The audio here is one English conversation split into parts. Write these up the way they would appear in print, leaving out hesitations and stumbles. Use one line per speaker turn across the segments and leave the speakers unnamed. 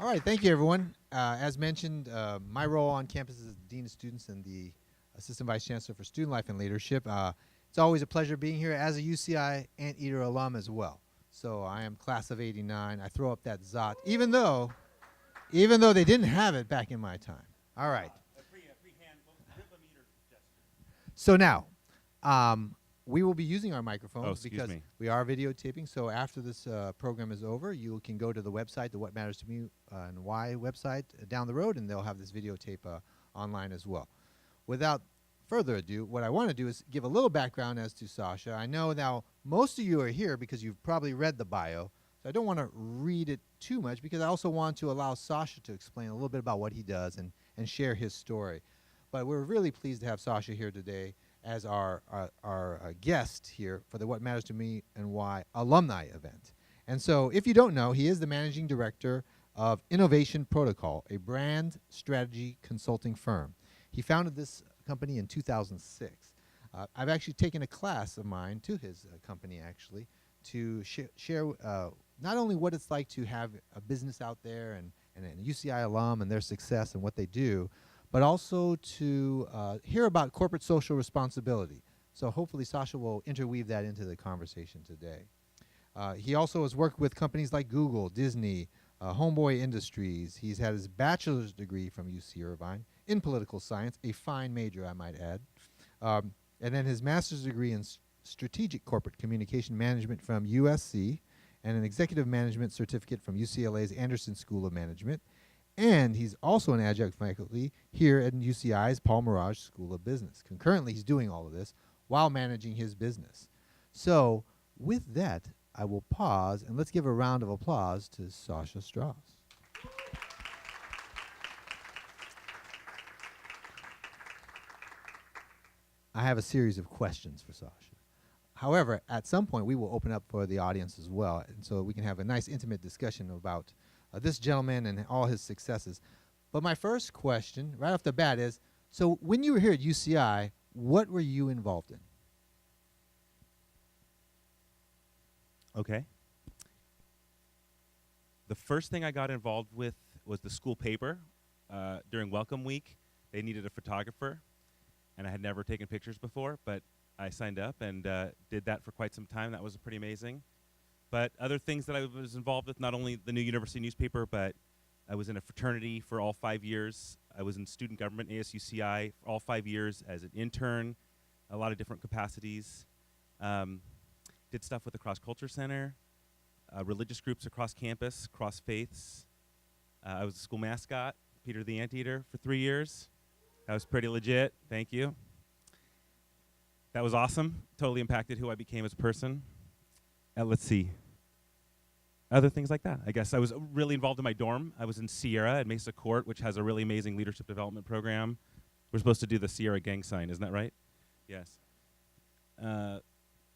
All right, thank you, everyone. As mentioned, my role on campus is Dean of Students and the Assistant Vice Chancellor for Student Life and Leadership. It's always a pleasure being here as a UCI Anteater alum as well. So I am class of '89. I throw up that Zot, even though they didn't have it back in my time. All right. So now, we will be using our microphones because we are videotaping. So after this program is over, you can go to the website, the What Matters to Me and Why website down the road, and they'll have this videotape online as well. Without further ado, what I want to do is give a little background as to Sasha. I know now most of you are here because you've probably read the bio, so I don't want to read it too much because I also want to allow Sasha to explain a little bit about what he does and share his story. But we're really pleased to have Sasha here today as our guest here for the What Matters to Me and Why alumni event. And so if you don't know, he is the managing director of Innovation Protocol, a brand strategy consulting firm. He founded this company in 2006. I've actually taken a class of mine to his company actually to share not only what it's like to have a business out there and a UCI alum and their success and what they do, but also to hear about corporate social responsibility. So hopefully Sasha will interweave that into the conversation today. He also has worked with companies like Google, Disney, Homeboy Industries. He's had his bachelor's degree from UC Irvine in political science, a fine major, I might add. And then his master's degree in strategic corporate communication management from USC and an executive management certificate from UCLA's Anderson School of Management. And he's also an adjunct faculty here at UCI's Paul Mirage School of Business. Concurrently, he's doing all of this while managing his business. So with that, I will pause, and let's give a round of applause to Sasha Strauss. I have a series of questions for Sasha. However, at some point, we will open up for the audience as well, and so we can have a nice, intimate discussion about this gentleman and all his successes. But my first question, right off the bat, is, so when you were here at UCI, what were you involved in?
Okay. The first thing I got involved with was the school paper. During Welcome Week, they needed a photographer, and I had never taken pictures before, but I signed up and did that for quite some time. That was pretty amazing. But other things that I was involved with, not only the New University newspaper, but I was in a fraternity for all 5 years. I was in student government, ASUCI, for all 5 years as an intern, a lot of different capacities. Did stuff with the Cross Culture Center, religious groups across campus, cross faiths. I was a school mascot, Peter the Anteater, for 3 years. That was pretty legit, thank you. That was awesome, totally impacted who I became as a person. Let's see. Other things like that. I guess I was really involved in my dorm. I was in Sierra at Mesa Court, which has a really amazing leadership development program. We're supposed to do the Sierra gang sign, isn't that right? Yes.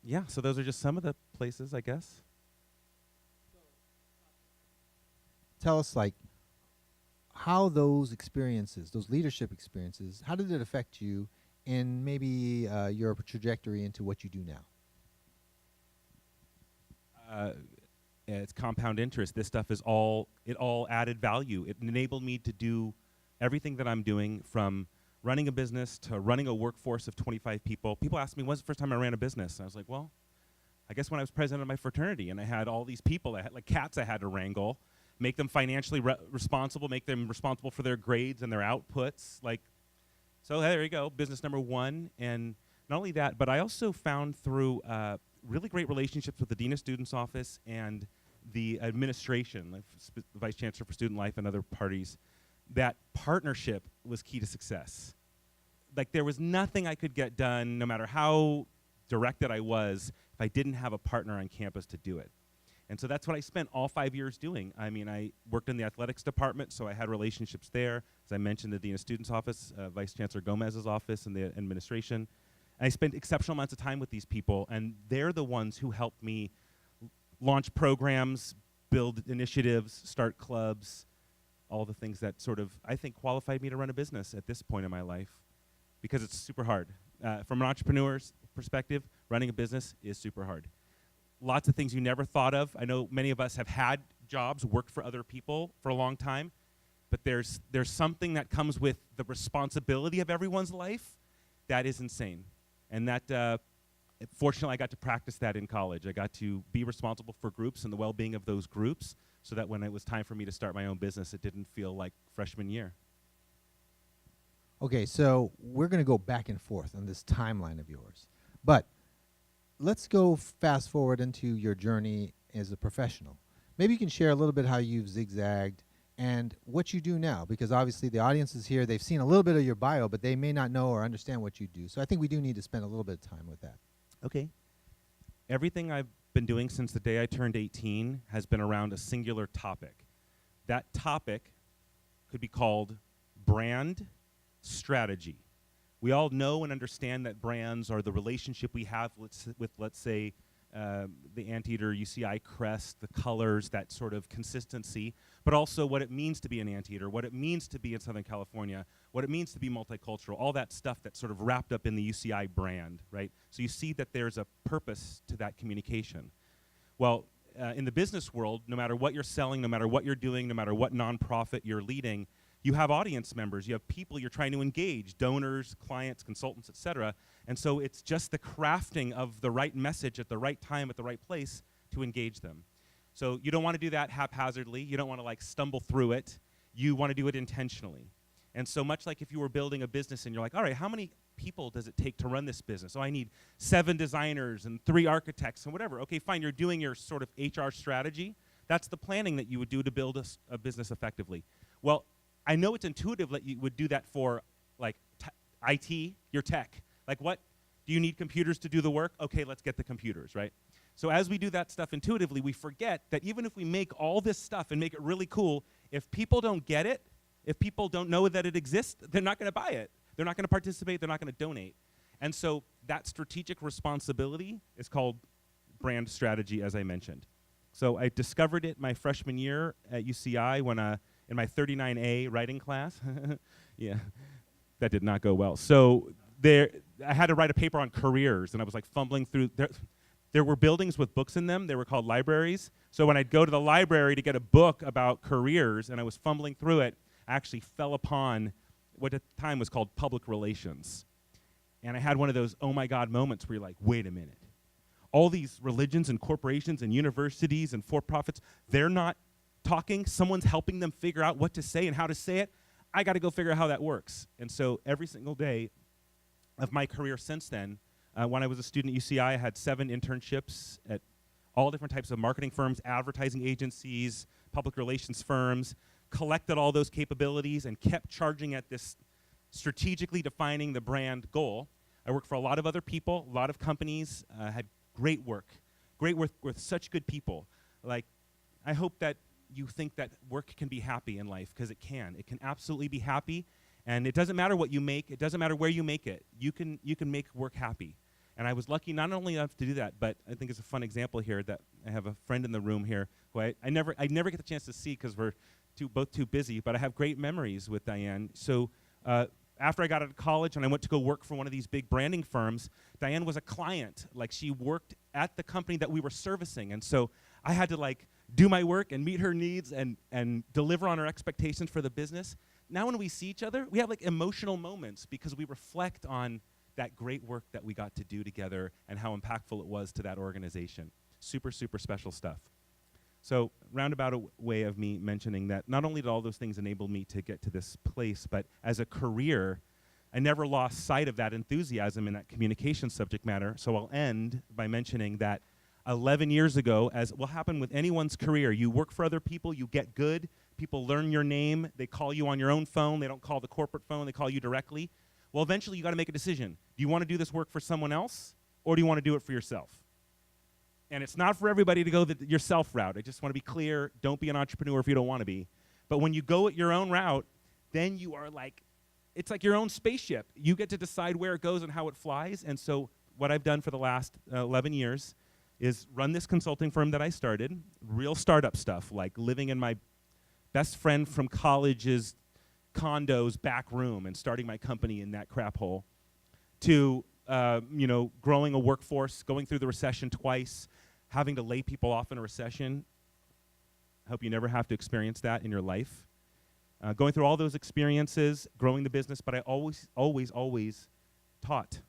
Yeah, so those are just some of the places, I guess.
Tell us, like, how those experiences, those leadership experiences, how did it affect you in maybe your trajectory into what you do now?
It's compound interest. This stuff is all added value. It enabled me to do everything that I'm doing, from running a business to running a workforce of 25 people. People ask me, when's the first time I ran a business? And I was like, well, I guess when I was president of my fraternity and I had all these people, I had like cats I had to wrangle, make them financially responsible, make them responsible for their grades and their outputs. Like, so there you go, business number one. And not only that, but I also found through really great relationships with the Dean of Students Office and the administration, like the Vice Chancellor for Student Life and other parties, that partnership was key to success. Like, there was nothing I could get done, no matter how directed I was, if I didn't have a partner on campus to do it. And so that's what I spent all 5 years doing. I mean, I worked in the athletics department, so I had relationships there. As I mentioned, the Dean of Students Office, Vice Chancellor Gomez's office, and the administration. And I spent exceptional amounts of time with these people, and they're the ones who helped me launch programs, build initiatives, start clubs, all the things that sort of, I think, qualified me to run a business at this point in my life, because it's super hard. From an entrepreneur's perspective, running a business is super hard. Lots of things you never thought of. I know many of us have had jobs, worked for other people for a long time, but there's something that comes with the responsibility of everyone's life that is insane. And that, fortunately, I got to practice that in college. I got to be responsible for groups and the well-being of those groups so that when it was time for me to start my own business, it didn't feel like freshman year.
Okay, so we're going to go back and forth on this timeline of yours. But let's go fast forward into your journey as a professional. Maybe you can share a little bit how you've zigzagged and what you do now, because obviously the audience is here. They've seen a little bit of your bio, but they may not know or understand what you do. So I think we do need to spend a little bit of time with that.
Okay. Everything I've been doing since the day I turned 18 has been around a singular topic. That topic could be called brand strategy. We all know and understand that brands are the relationship we have with, let's say, the Anteater UCI crest, the colors, that sort of consistency, but also what it means to be an Anteater, what it means to be in Southern California, what it means to be multicultural, all that stuff that's sort of wrapped up in the UCI brand, right? So you see that there's a purpose to that communication. Well, in the business world, no matter what you're selling, no matter what you're doing, no matter what nonprofit you're leading, you have audience members, you have people you're trying to engage, donors, clients, consultants, et cetera. And so it's just the crafting of the right message at the right time, at the right place to engage them. So you don't want to do that haphazardly. You don't want to like stumble through it. You want to do it intentionally. And so much like if you were building a business and you're like, all right, how many people does it take to run this business? Oh, I need 7 designers and 3 architects and whatever. Okay, fine, you're doing your sort of HR strategy. That's the planning that you would do to build a business effectively. Well, I know it's intuitive that you would do that for like IT, your tech. Like what? Do you need computers to do the work? Okay, let's get the computers, right? So as we do that stuff intuitively, we forget that even if we make all this stuff and make it really cool, if people don't get it, if people don't know that it exists, they're not going to buy it. They're not going to participate. They're not going to donate. And so that strategic responsibility is called brand strategy, as I mentioned. So I discovered it my freshman year at UCI when in my 39A writing class. Yeah, that did not go well. So I had to write a paper on careers, and I was like fumbling through. There were buildings with books in them. They were called libraries. So when I'd go to the library to get a book about careers, and I was fumbling through it, I actually fell upon what at the time was called public relations. And I had one of those oh my God moments where you're like, wait a minute. All these religions and corporations and universities and for-profits, they're not talking. Someone's helping them figure out what to say and how to say it. I got to go figure out how that works. And so every single day of my career since then, when I was a student at UCI, I had 7 internships at all different types of marketing firms, advertising agencies, public relations firms, collected all those capabilities and kept charging at this strategically defining the brand goal. I worked for a lot of other people, a lot of companies, had great work with such good people. Like, I hope that you think that work can be happy in life, because it can. It can absolutely be happy, and it doesn't matter what you make. It doesn't matter where you make it. You can make work happy. And I was lucky not only enough to do that, but I think it's a fun example here that I have a friend in the room here who I never get the chance to see because we're both too busy, but I have great memories with Diane. So after I got out of college and I went to go work for one of these big branding firms, Diane was a client. Like, she worked at the company that we were servicing. And so I had to like do my work and meet her needs and deliver on her expectations for the business. Now when we see each other, we have like emotional moments because we reflect on that great work that we got to do together and how impactful it was to that organization. Super, super special stuff. So roundabout a way of me mentioning that not only did all those things enable me to get to this place, but as a career, I never lost sight of that enthusiasm in that communication subject matter. So I'll end by mentioning that 11 years ago, as will happen with anyone's career, you work for other people, you get good, people learn your name, they call you on your own phone, they don't call the corporate phone, they call you directly. Well, eventually you got to make a decision. Do you want to do this work for someone else, or do you want to do it for yourself? And it's not for everybody to go the yourself route. I just want to be clear, don't be an entrepreneur if you don't want to be. But when you go at your own route, then you are like, it's like your own spaceship. You get to decide where it goes and how it flies. And so what I've done for the last 11 years is run this consulting firm that I started, real startup stuff, like living in my best friend from college's condo's back room and starting my company in that crap hole, to growing a workforce, going through the recession twice, having to lay people off in a recession. I hope you never have to experience that in your life. Going through all those experiences, growing the business, but I always taught.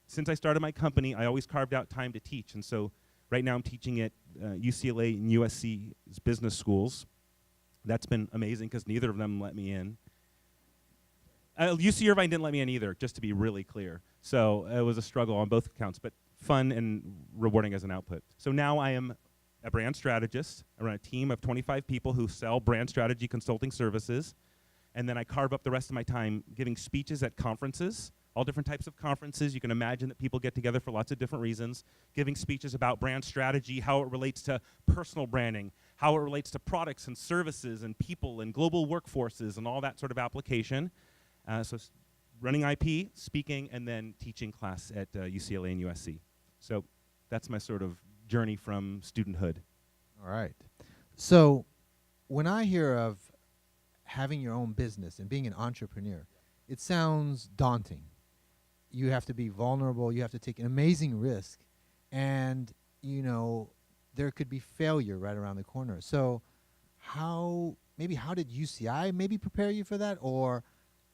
Since I started my company, I always carved out time to teach. And so right now I'm teaching at UCLA and USC's business schools. That's been amazing because neither of them let me in. UC Irvine didn't let me in either, just to be really clear. So it was a struggle on both accounts, but fun and rewarding as an output. So now I am a brand strategist. I run a team of 25 people who sell brand strategy consulting services. And then I carve up the rest of my time giving speeches at conferences, all different types of conferences. You can imagine that people get together for lots of different reasons, giving speeches about brand strategy, how it relates to personal branding, how it relates to products and services and people and global workforces and all that sort of application. So running IP, speaking, and then teaching class at UCLA and USC. So that's my sort of journey from studenthood.
All right. So when I hear of having your own business and being an entrepreneur, it sounds daunting. You have to be vulnerable. You have to take an amazing risk. And, you know, there could be failure right around the corner. So how did UCI maybe prepare you for that? Or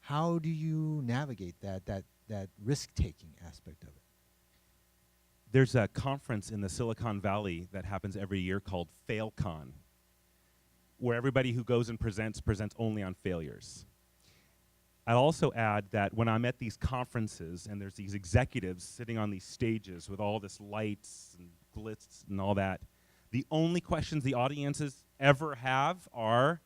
how do you navigate that risk-taking aspect of it?
There's a conference in the Silicon Valley that happens every year called FailCon, where everybody who goes and presents only on failures. I'll also add that when I'm at these conferences and there's these executives sitting on these stages with all this lights and glitz and all that, the only questions the audiences ever have are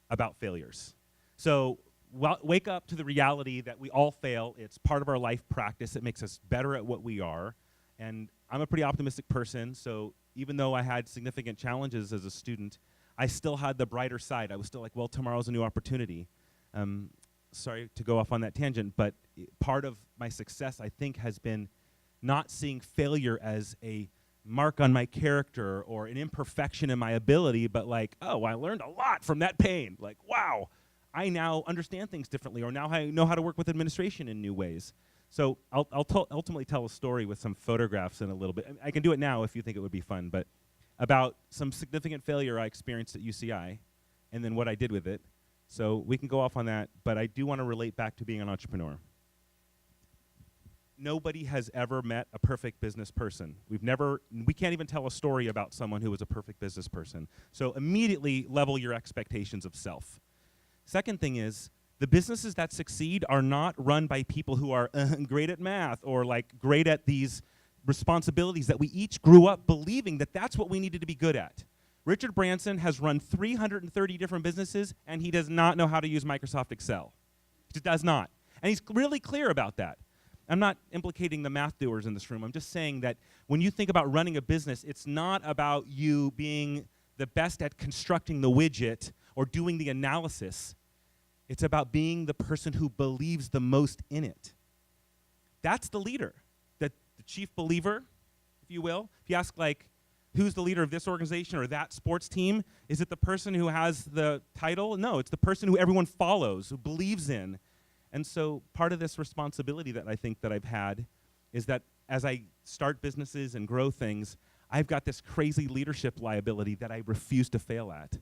about failures. So wake up to the reality that we all fail. It's part of our life practice. It makes us better at what we are. And I'm a pretty optimistic person, so even though I had significant challenges as a student, I still had the brighter side. I was still like, well, tomorrow's a new opportunity. Sorry to go off on that tangent, but part of my success, I think, has been not seeing failure as a mark on my character or an imperfection in my ability, but like, oh, I learned a lot from that pain. Like, wow, I now understand things differently, or now I know how to work with administration in new ways. So I'll ultimately tell a story with some photographs in a little bit. I can do it now if you think it would be fun, but about some significant failure I experienced at UCI and then what I did with it. So we can go off on that, but I do want to relate back to being an entrepreneur. Nobody has ever met a perfect business person. We can't even tell a story about someone who was a perfect business person. So immediately level your expectations of self. Second thing is, the businesses that succeed are not run by people who are great at math or like great at these responsibilities that we each grew up believing that that's what we needed to be good at. Richard Branson has run 330 different businesses, and he does not know how to use Microsoft Excel. He just does not. And he's really clear about that. I'm not implicating the math doers in this room. I'm just saying that when you think about running a business, it's not about you being the best at constructing the widget or doing the analysis. It's about being the person who believes the most in it. That's the leader, the chief believer, if you will. If you ask, like, who's the leader of this organization or that sports team, is it the person who has the title? No, it's the person who everyone follows, who believes in. And so part of this responsibility that I think that I've had is that as I start businesses and grow things, I've got this crazy leadership liability that I refuse to fail at.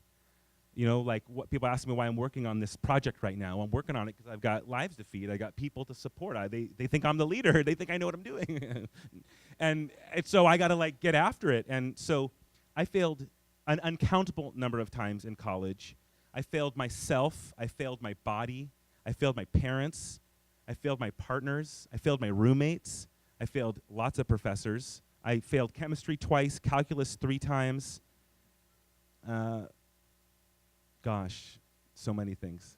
You know, like what people ask me why I'm working on this project right now. I'm working on it because I've got lives to feed. I got people to support. They think I'm the leader. They think I know what I'm doing. and so I got to like get after it. And so I failed an uncountable number of times in college. I failed myself. I failed my body. I failed my parents. I failed my partners. I failed my roommates. I failed lots of professors. I failed chemistry twice, calculus 3 times. Gosh, so many things.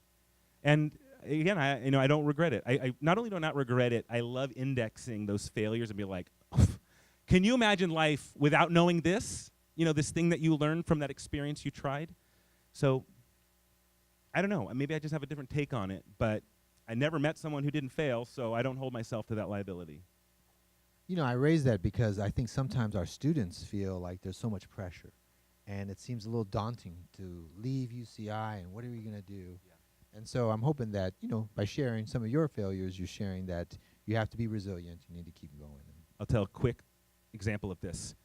And again, I don't regret it. I not only do I not regret it, I love indexing those failures and be like, can you imagine life without knowing this? You know, this thing that you learned from that experience you tried? So, I don't know. Maybe I just have a different take on it, but I never met someone who didn't fail, so I don't hold myself to that liability.
You know, I raise that because I think sometimes our students feel like there's so much pressure. And it seems a little daunting to leave UCI and what are we going to do? Yeah. And so I'm hoping that, you know, by sharing some of your failures, you're sharing that you have to be resilient. You need to keep going.
I'll tell a quick example of this.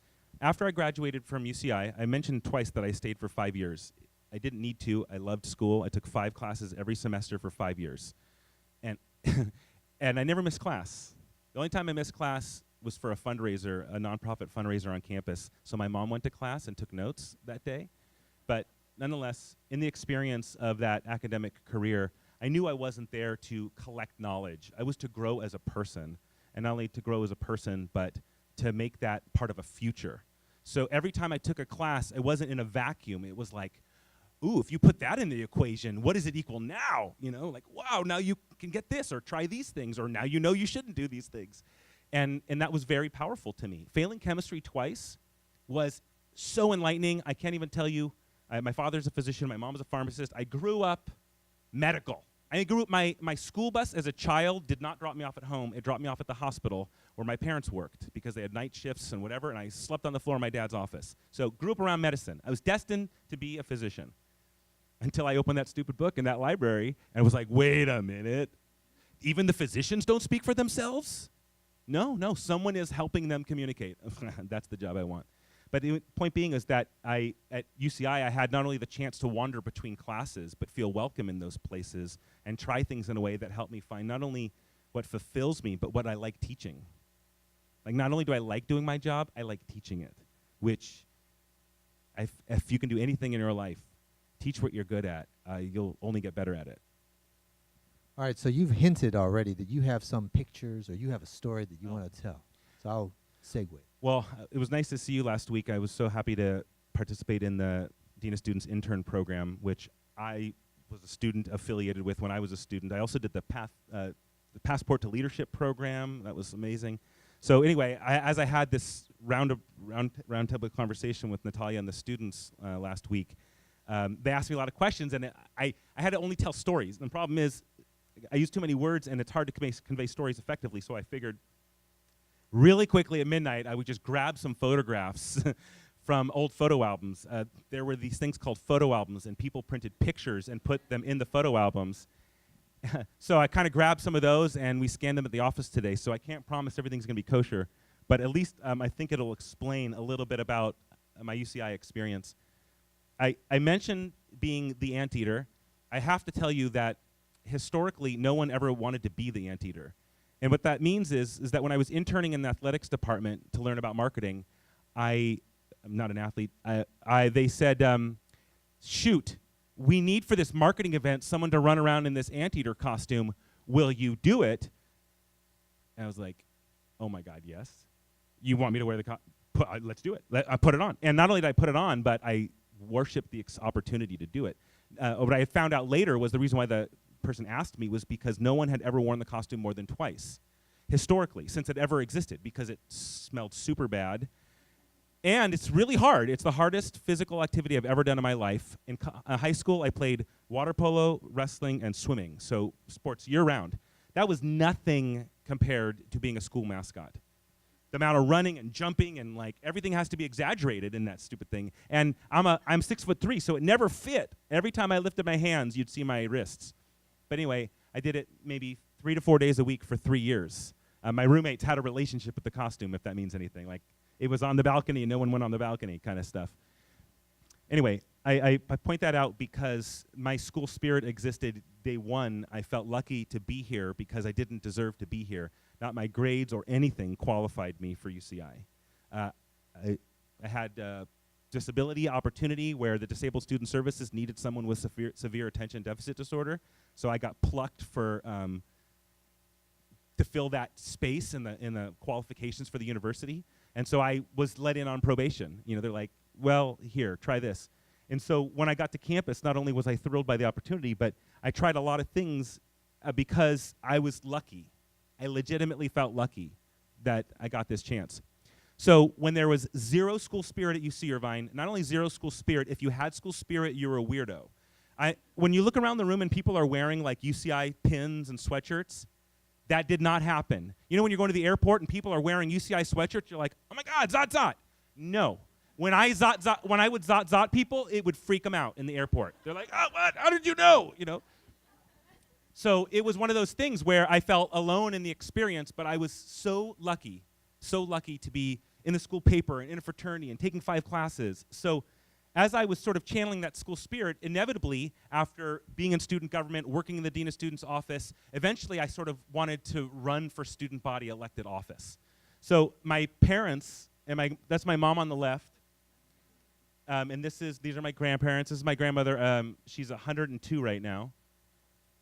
after I graduated from UCI, I mentioned twice that I stayed for 5 years. I didn't need to. I loved school. I took 5 classes every semester for 5 years. And and I never missed class. The only time I missed class was for a fundraiser, a nonprofit fundraiser on campus. So my mom went to class and took notes that day. But nonetheless, in the experience of that academic career, I knew I wasn't there to collect knowledge. I was to grow as a person. And not only to grow as a person, but to make that part of a future. So every time I took a class, it wasn't in a vacuum. It was like, ooh, if you put that in the equation, what does it equal now? You know, like, wow, now you can get this, or try these things, or now you know you shouldn't do these things. And that was very powerful to me. Failing chemistry twice was so enlightening. I can't even tell you. My father's a physician. My mom was a pharmacist. I grew up medical. I grew up, my school bus as a child did not drop me off at home. It dropped me off at the hospital where my parents worked because they had night shifts and whatever, and I slept on the floor of my dad's office. So grew up around medicine. I was destined to be a physician until I opened that stupid book in that library and was like, wait a minute. Even the physicians don't speak for themselves? No, someone is helping them communicate. That's the job I want. But the point being is that at UCI, I had not only the chance to wander between classes, but feel welcome in those places and try things in a way that helped me find not only what fulfills me, but what I like teaching. Like, not only do I like doing my job, I like teaching it, which if you can do anything in your life, teach what you're good at, you'll only get better at it.
All right, so you've hinted already that you have some pictures or you have a story that you want to tell. So I'll segue.
Well, it was nice to see you last week. I was so happy to participate in the Dean of Students intern program, which I was a student affiliated with when I was a student. I also did the Passport to Leadership program. That was amazing. So anyway, as I had this roundtable conversation with Natalia and the students last week, they asked me a lot of questions, and I had to only tell stories. And the problem is, I use too many words, and it's hard to convey stories effectively, so I figured really quickly at midnight, I would just grab some photographs from old photo albums. There were these things called photo albums, and people printed pictures and put them in the photo albums. So I kind of grabbed some of those, and we scanned them at the office today. So I can't promise everything's going to be kosher, but at least I think it'll explain a little bit about my UCI experience. I mentioned being the anteater. I have to tell you that historically, no one ever wanted to be the anteater. And what that means is that when I was interning in the athletics department to learn about marketing, I'm not an athlete, they said, shoot, we need for this marketing event someone to run around in this anteater costume. Will you do it? And I was like, oh my God, yes. You want me to wear the costume? Let's do it. I put it on. And not only did I put it on, but I worshiped the opportunity to do it. What I found out later was the reason why the person asked me was because no one had ever worn the costume more than twice, historically, since it ever existed, because it smelled super bad. And it's really hard. It's the hardest physical activity I've ever done in my life. In high school, I played water polo, wrestling, and swimming, so sports year-round. That was nothing compared to being a school mascot. The amount of running and jumping and like everything has to be exaggerated in that stupid thing. And I'm 6'3", so it never fit. Every time I lifted my hands, you'd see my wrists. But anyway, I did it maybe 3 to 4 days a week for 3 years. My roommates had a relationship with the costume, if that means anything. Like, it was on the balcony and no one went on the balcony kind of stuff. Anyway, I point that out because my school spirit existed day one. I felt lucky to be here because I didn't deserve to be here. Not my grades or anything qualified me for UCI. I had disability opportunity where the Disabled Student Services needed someone with severe attention deficit disorder. So I got plucked for to fill that space in the qualifications for the university. And so I was let in on probation. You know, they're like, well, here, try this. And so when I got to campus, not only was I thrilled by the opportunity, but I tried a lot of things because I was lucky. I legitimately felt lucky that I got this chance. So when there was zero school spirit at UC Irvine, not only zero school spirit, if you had school spirit, you were a weirdo. When you look around the room and people are wearing like UCI pins and sweatshirts, that did not happen. You know when you're going to the airport and people are wearing UCI sweatshirts, you're like, oh my God, zot zot. No. When I would zot zot people, it would freak them out in the airport. They're like, oh, what? How did you know? You know. So it was one of those things where I felt alone in the experience, but I was so lucky to be in the school paper and in a fraternity and taking 5 classes. So as I was sort of channeling that school spirit, inevitably, after being in student government, working in the Dean of Students office, eventually I sort of wanted to run for student body elected office. So my parents, and that's my mom on the left, and these are my grandparents. This is my grandmother. She's 102 right now,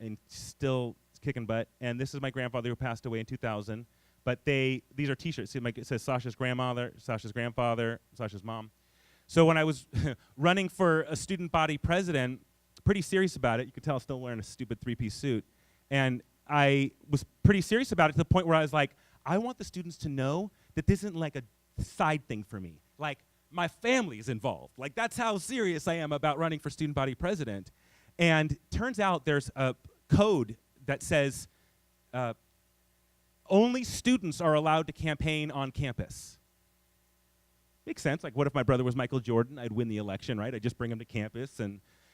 and still kicking butt. And this is my grandfather who passed away in 2000. But these are T-shirts. See, it says Sasha's grandmother, Sasha's grandfather, Sasha's mom. So when I was running for a student body president, pretty serious about it. You could tell I was still wearing a stupid 3-piece suit. And I was pretty serious about it to the point where I was like, I want the students to know that this isn't like a side thing for me. Like, my family is involved. Like, that's how serious I am about running for student body president. And turns out there's a code that says only students are allowed to campaign on campus. Makes sense. Like, what if my brother was Michael Jordan? I'd win the election, right? I'd just bring him to campus.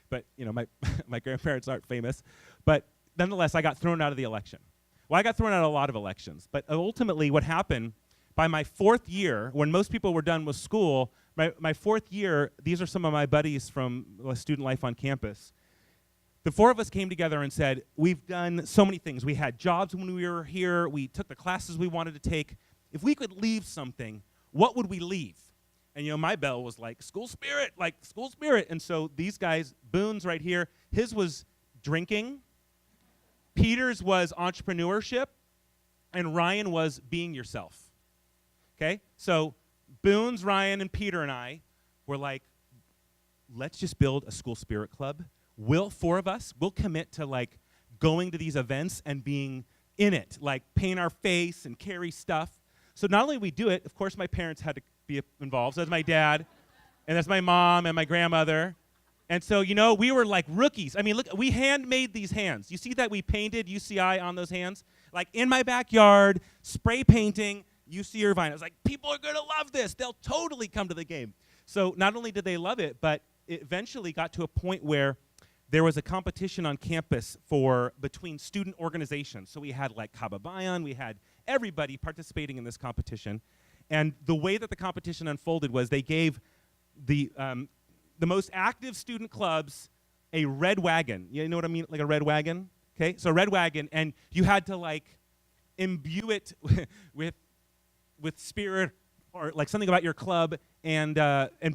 But you know, my grandparents aren't famous. But nonetheless, I got thrown out of the election. Well, I got thrown out of a lot of elections. But ultimately, what happened, by my 4th year, when most people were done with school, my 4th year, these are some of my buddies from student life on campus. The 4 of us came together and said, we've done so many things. We had jobs when we were here. We took the classes we wanted to take. If we could leave something, what would we leave? And, you know, my bell was like, school spirit, like school spirit. And so these guys, Boone's right here, his was drinking. Peter's was entrepreneurship. And Ryan was being yourself. Okay? So Boone's, Ryan, and Peter and I were like, let's just build a school spirit club. 4 of us, we'll commit to like going to these events and being in it, like paint our face and carry stuff. So not only we do it, of course my parents had to be involved. So that's my dad, and that's my mom and my grandmother. And so, you know, we were like rookies. I mean, look, we handmade these hands. You see that we painted UCI on those hands? Like in my backyard, spray painting UC Irvine. I was like, people are going to love this. They'll totally come to the game. So not only did they love it, but it eventually got to a point where there was a competition on campus between student organizations. So we had like Kababayan, we had everybody participating in this competition. And the way that the competition unfolded was they gave the most active student clubs a red wagon. You know what I mean? Like a red wagon? Okay, so a red wagon, and you had to like imbue it with spirit or like something about your club and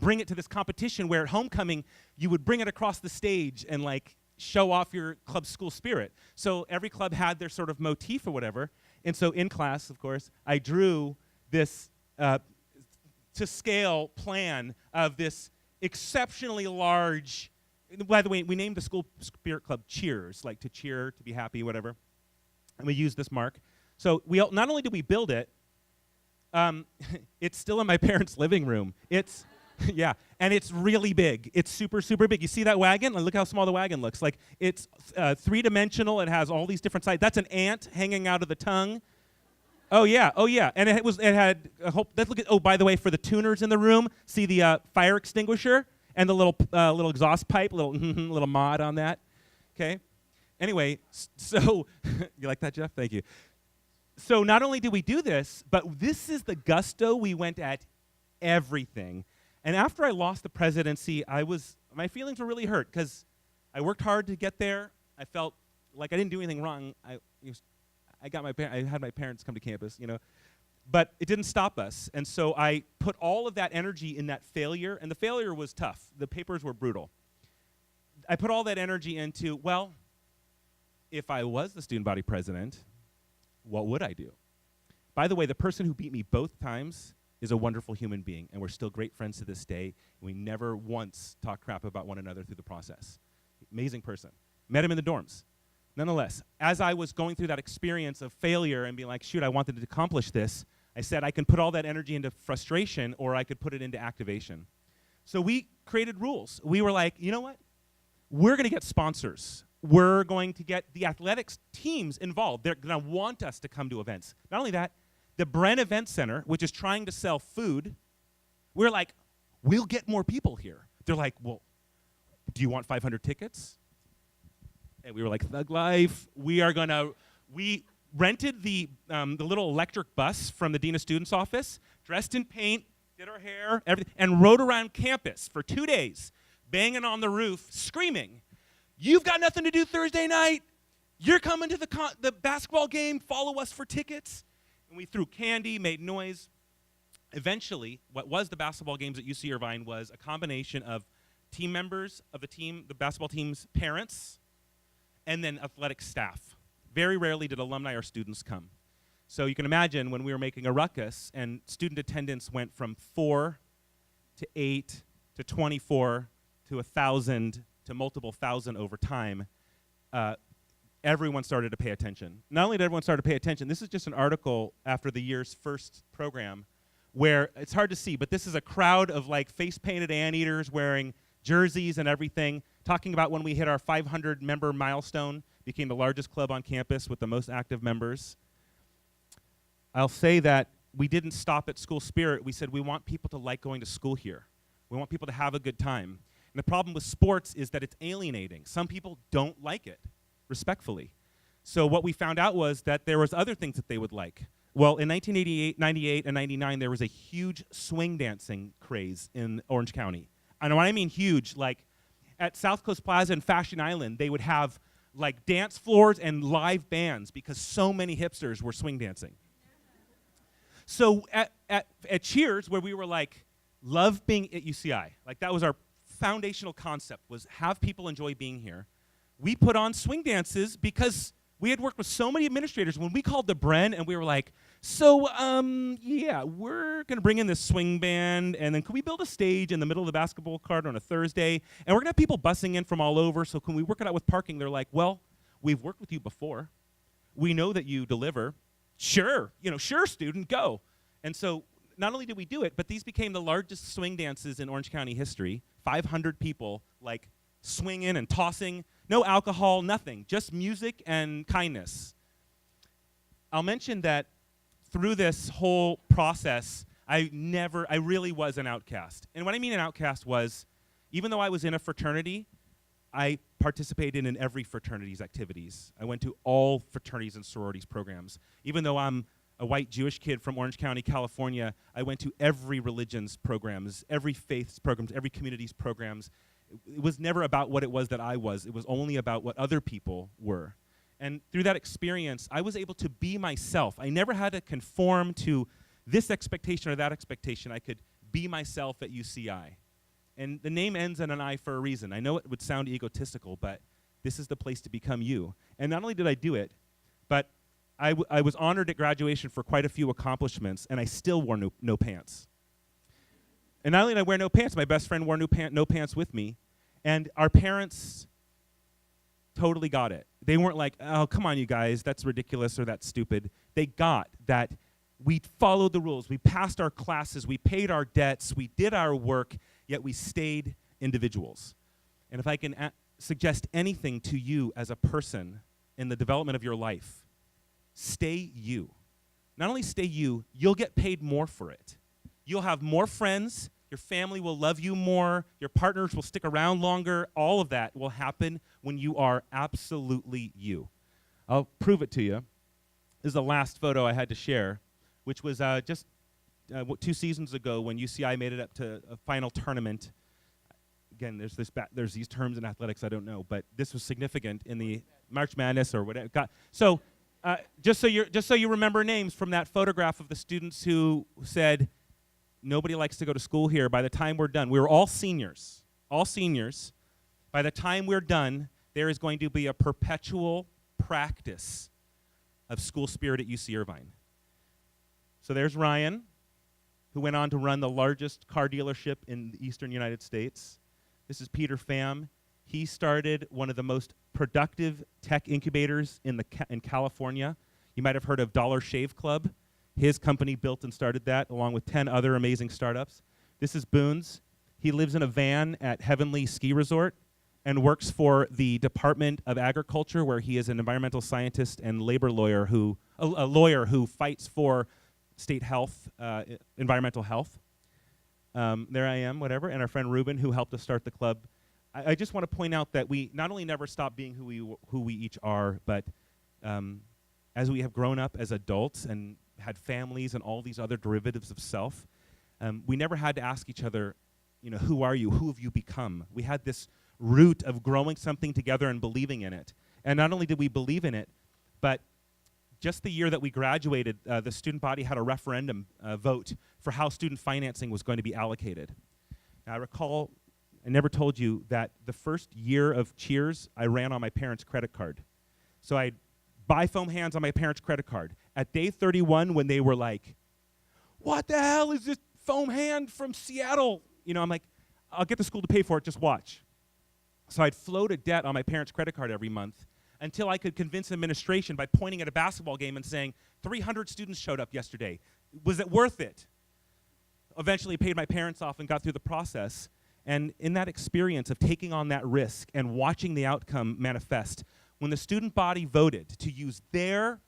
bring it to this competition where at homecoming you would bring it across the stage and like show off your club's school spirit. So every club had their sort of motif or whatever. And so in class, of course, I drew this to scale plan of this exceptionally large, by the way, we named the school spirit club Cheers, like to cheer, to be happy, whatever. And we used this mark. So not only did we build it, it's still in my parents' living room. It's, yeah, and it's really big. It's super, super big. You see that wagon? Look how small the wagon looks. Like, it's 3-dimensional. It has all these different sizes. That's an ant hanging out of the tongue. Oh yeah. And it had a whole, by the way, for the tuners in the room, see the fire extinguisher and the little exhaust pipe, little mod on that. Okay. Anyway, so you like that, Jeff? Thank you. So not only did we do this, but this is the gusto we went at everything. And after I lost the presidency, my feelings were really hurt because I worked hard to get there. I felt like I didn't do anything wrong. I had my parents come to campus, you know, but it didn't stop us. And so I put all of that energy in that failure, and the failure was tough. The papers were brutal. I put all that energy into, well, if I was the student body president, what would I do? By the way, the person who beat me both times is a wonderful human being, and we're still great friends to this day. We never once talk crap about one another through the process. Amazing person. Met him in the dorms. Nonetheless, as I was going through that experience of failure and being like, shoot, I wanted to accomplish this, I said I can put all that energy into frustration or I could put it into activation. So we created rules. We were like, you know what? We're going to get sponsors. We're going to get the athletics teams involved. They're going to want us to come to events. Not only that, the Bren Event Center, which is trying to sell food, we're like, we'll get more people here. They're like, well, do you want 500 tickets? And we were like, Thug Life, we rented the little electric bus from the Dean of Students office, dressed in paint, did our hair, everything, and rode around campus for 2 days, banging on the roof, screaming, "You've got nothing to do Thursday night. You're coming to the basketball game. Follow us for tickets." And we threw candy, made noise. Eventually, what was the basketball games at UC Irvine was a combination of team members of the team, the basketball team's parents, and then athletic staff. Very rarely did alumni or students come. So you can imagine when we were making a ruckus and student attendance went from 4 to 8 to 24 to 1,000 to multiple thousand over time, everyone started to pay attention. Not only did everyone start to pay attention, this is just an article after the year's first program where it's hard to see, but this is a crowd of like face-painted anteaters wearing jerseys and everything, talking about when we hit our 500 member milestone, became the largest club on campus with the most active members. I'll say that we didn't stop at school spirit. We said we want people to like going to school here. We want people to have a good time. And the problem with sports is that it's alienating. Some people don't like it, respectfully. So what we found out was that there was other things that they would like. Well, in 1988, 98, and 99, there was a huge swing dancing craze in Orange County. And when I mean huge, like at South Coast Plaza and Fashion Island, they would have like dance floors and live bands because so many hipsters were swing dancing. So at Cheers, where we were like, love being at UCI, like that was our foundational concept, was have people enjoy being here. We put on swing dances because we had worked with so many administrators. When we called the Bren and we were like, so yeah, we're going to bring in this swing band, and then can we build a stage in the middle of the basketball court on a Thursday? And we're going to have people busing in from all over, so can we work it out with parking? They're like, well, we've worked with you before. We know that you deliver. Sure, sure, student, go. And so not only did we do it, but these became the largest swing dances in Orange County history. 500 people, like, swinging and tossing. No alcohol, nothing. Just music and kindness. I'll mention that through this whole process, I really was an outcast. And what I mean an outcast was, even though I was in a fraternity, I participated in every fraternity's activities. I went to all fraternities and sororities programs. Even though I'm a white Jewish kid from Orange County, California, I went to every religion's programs, every faith's programs, every community's programs. It was never about what it was that I was. It was only about what other people were. And through that experience, I was able to be myself. I never had to conform to this expectation or that expectation. I could be myself at UCI. And the name ends in an I for a reason. I know it would sound egotistical, but this is the place to become you. And not only did I do it, but I was honored at graduation for quite a few accomplishments, and I still wore no pants. And not only did I wear no pants, my best friend wore no pants with me, and our parents totally got it. They weren't like, oh, come on, you guys, that's ridiculous or that's stupid. They got that we followed the rules. We passed our classes. We paid our debts. We did our work, yet we stayed individuals. And if I can suggest anything to you as a person in the development of your life, stay you. Not only stay you, you'll get paid more for it. You'll have more friends. Your family will love you more. Your partners will stick around longer. All of that will happen when you are absolutely you. I'll prove it to you. This is the last photo I had to share, which was just 2 seasons ago when UCI made it up to a final tournament. Again, there's these terms in athletics I don't know, but this was significant in the March Madness or whatever. So just so you remember names from that photograph of the students who said, nobody likes to go to school here. By the time we're done, we were all seniors. By the time we're done, there is going to be a perpetual practice of school spirit at UC Irvine. So there's Ryan, who went on to run the largest car dealership in the eastern United States. This is Peter Pham. He started one of the most productive tech incubators in California. You might have heard of Dollar Shave Club. His company built and started that, along with 10 other amazing startups. This is Boone's. He lives in a van at Heavenly Ski Resort and works for the Department of Agriculture, where he is an environmental scientist and labor lawyer a lawyer who fights for state health, environmental health. There I am, whatever. And our friend Ruben, who helped us start the club. I just want to point out that we not only never stop being who we each are, but as we have grown up as adults and had families and all these other derivatives of self, we never had to ask each other, who are you? Who have you become? We had this root of growing something together and believing in it. And not only did we believe in it, but just the year that we graduated, the student body had a referendum vote for how student financing was going to be allocated. Now, I recall, I never told you that the first year of Cheers, I ran on my parents' credit card. So I'd buy foam hands on my parents' credit card. At day 31, when they were like, what the hell is this foam hand from Seattle? I'm like, I'll get the school to pay for it, just watch. So I'd float a debt on my parents' credit card every month until I could convince administration by pointing at a basketball game and saying, 300 students showed up yesterday. Was it worth it? Eventually paid my parents off and got through the process. And in that experience of taking on that risk and watching the outcome manifest, when the student body voted to use their,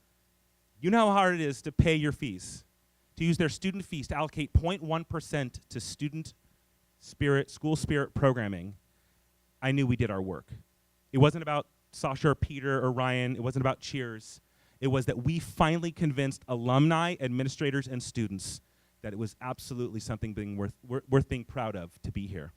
you know how hard it is to pay your fees, to use their student fees to allocate 0.1% to student spirit, school spirit programming, I knew we did our work. It wasn't about Sasha or Peter or Ryan. It wasn't about Cheers. It was that we finally convinced alumni, administrators, and students that it was absolutely something being worth being proud of to be here.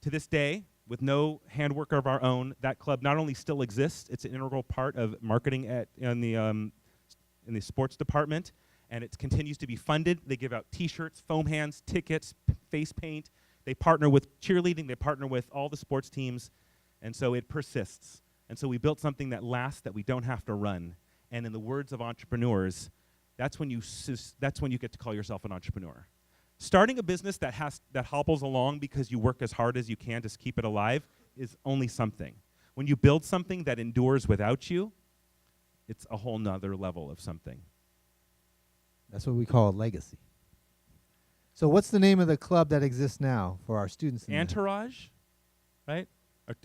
To this day, with no handwork of our own, that club not only still exists, it's an integral part of marketing in the sports department, and it continues to be funded. They give out T-shirts, foam hands, tickets, face paint. They partner with cheerleading. They partner with all the sports teams, and so it persists. And so we built something that lasts, that we don't have to run. And in the words of entrepreneurs, that's when you get to call yourself an entrepreneur. Starting a business that hobbles along because you work as hard as you can to keep it alive is only something. When you build something that endures without you, it's a whole nother level of something.
That's what we call a legacy. So what's the name of the club that exists now for our students?
Entourage, right?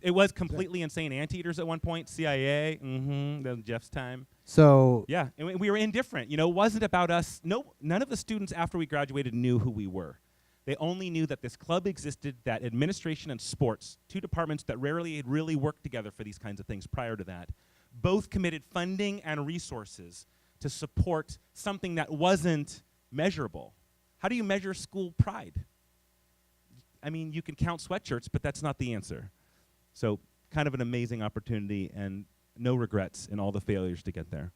It was completely insane anteaters at one point, CIA, Jeff's time.
So
yeah, and we were indifferent. It wasn't about us. None of the students after we graduated knew who we were. They only knew that this club existed, that administration and sports, two departments that rarely had really worked together for these kinds of things prior to that, both committed funding and resources to support something that wasn't measurable. How do you measure school pride? I mean, you can count sweatshirts, but that's not the answer. So kind of an amazing opportunity and no regrets in all the failures to get there.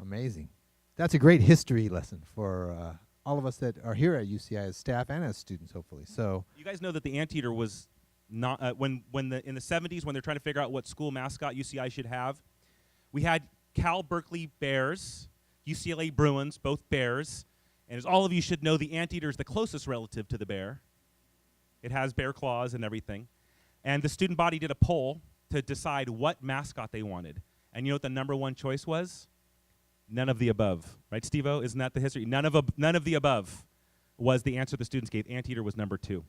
Amazing. That's a great history lesson for all of us that are here at UCI as staff and as students, hopefully. So
you guys know that the anteater was not in the 70s when they're trying to figure out what school mascot UCI should have. We had Cal Berkeley Bears, UCLA Bruins, both bears. And as all of you should know, the anteater is the closest relative to the bear. It has bear claws and everything. And the student body did a poll to decide what mascot they wanted. And you know what the number one choice was? None of the above. Right, Steve-O? Isn't that the history? None of the above was the answer the students gave. Anteater was number 2.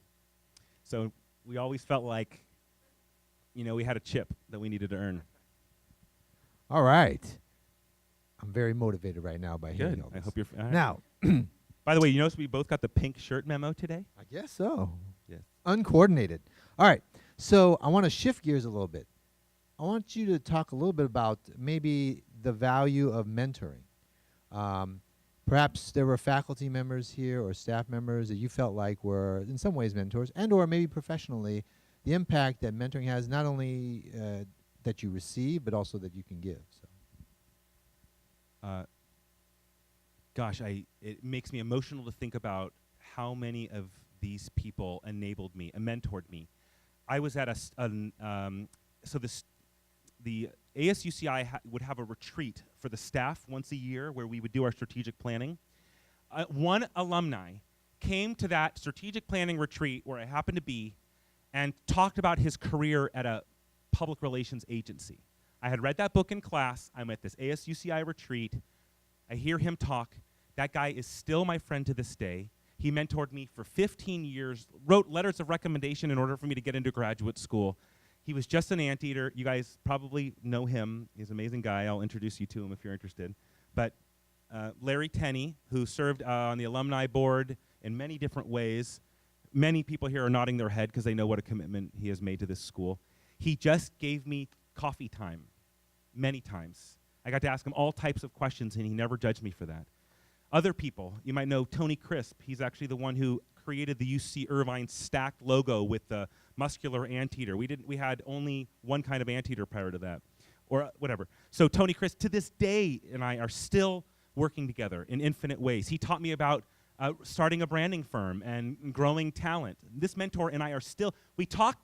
So we always felt like, we had a chip that we needed to earn.
All right. I'm very motivated right now by hearing all this.
I hope you're
now.
By the way, you notice we both got the pink shirt memo today?
I guess so.
Yes.
Uncoordinated. All right. So I want to shift gears a little bit. I want you to talk a little bit about maybe the value of mentoring. Perhaps there were faculty members here or staff members that you felt like were in some ways mentors, and or maybe professionally, the impact that mentoring has not only that you receive, but also that you can give. So.
It makes me emotional to think about how many of these people enabled me and mentored me. I was at the ASUCI would have a retreat for the staff once a year where we would do our strategic planning. One alumni came to that strategic planning retreat where I happened to be and talked about his career at a public relations agency. I had read that book in class. I'm at this ASUCI retreat. I hear him talk. That guy is still my friend to this day. He mentored me for 15 years, wrote letters of recommendation in order for me to get into graduate school. He was just an anteater. You guys probably know him. He's an amazing guy. I'll introduce you to him if you're interested. But Larry Tenney, who served on the alumni board in many different ways. Many people here are nodding their head because they know what a commitment he has made to this school. He just gave me coffee time many times. I got to ask him all types of questions, and he never judged me for that. Other people, you might know Tony Crisp. He's actually the one who created the UC Irvine stacked logo with the muscular anteater. We had only one kind of anteater prior to that, or whatever. So Tony Crisp, to this day, and I are still working together in infinite ways. He taught me about starting a branding firm and growing talent. This mentor and I are still, we talked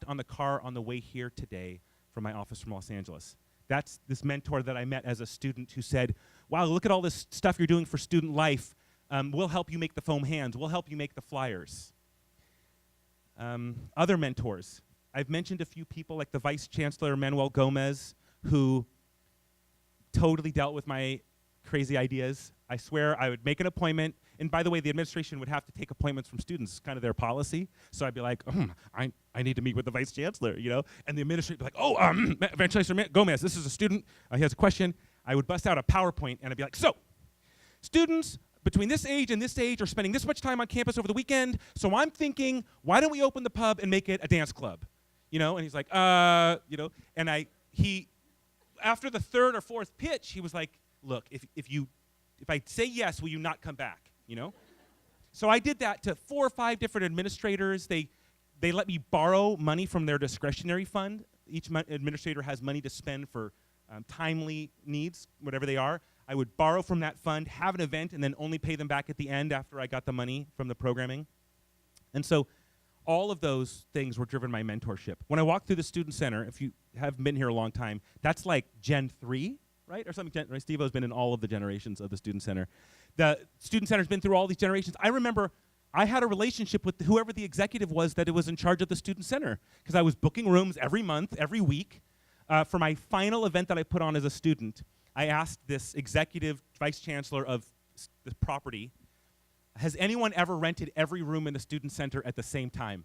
on the car on the way here today from my office from Los Angeles. That's this mentor that I met as a student who said, wow, look at all this stuff you're doing for student life. We'll help you make the foam hands. We'll help you make the flyers. Other mentors. I've mentioned a few people like the Vice Chancellor, Manuel Gomez, who totally dealt with my crazy ideas. I swear I would make an appointment. And by the way, the administration would have to take appointments from students. It's kind of their policy. So I'd be like, I need to meet with the Vice Chancellor, you know? And the administration would be like, Vice Chancellor Gomez, this is a student. He has a question. I would bust out a PowerPoint, and I'd be like, so, students between this age and this age are spending this much time on campus over the weekend, so I'm thinking, why don't we open the pub and make it a dance club? You know? And he's like, you know? And after the third or fourth pitch, he was like, look, if I say yes, will you not come back? You know? So I did that to 4 or 5 different administrators. They let me borrow money from their discretionary fund. Each administrator has money to spend for timely needs, whatever they are. I would borrow from that fund, have an event, and then only pay them back at the end after I got the money from the programming. And so all of those things were driven by mentorship. When I walked through the Student Center, if you haven't been here a long time, that's like Gen 3, right? Or something. Right? Steve-O's been in all of the generations of the Student Center. The Student Center's been through all these generations. I remember I had a relationship with whoever the executive was that was in charge of the Student Center, because I was booking rooms every month, every week. For my final event that I put on as a student, I asked this executive vice chancellor of the property, has anyone ever rented every room in the Student Center at the same time?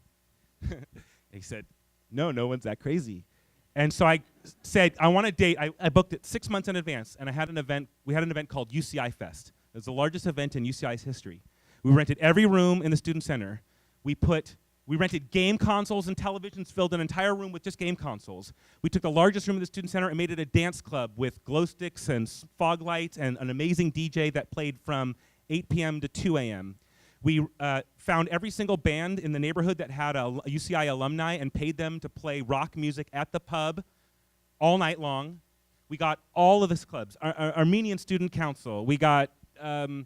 He said, no one's that crazy. And so I said, I want a date. I booked it 6 months in advance, and we had an event called UCI Fest. It was the largest event in UCI's history. We rented every room in the Student Center. We rented game consoles and televisions, filled an entire room with just game consoles. We took the largest room in the Student Center and made it a dance club with glow sticks and fog lights and an amazing DJ that played from 8 p.m. to 2 a.m. We found every single band in the neighborhood that had a UCI alumni and paid them to play rock music at the pub all night long. We got all of this clubs, Armenian Student Council. We got the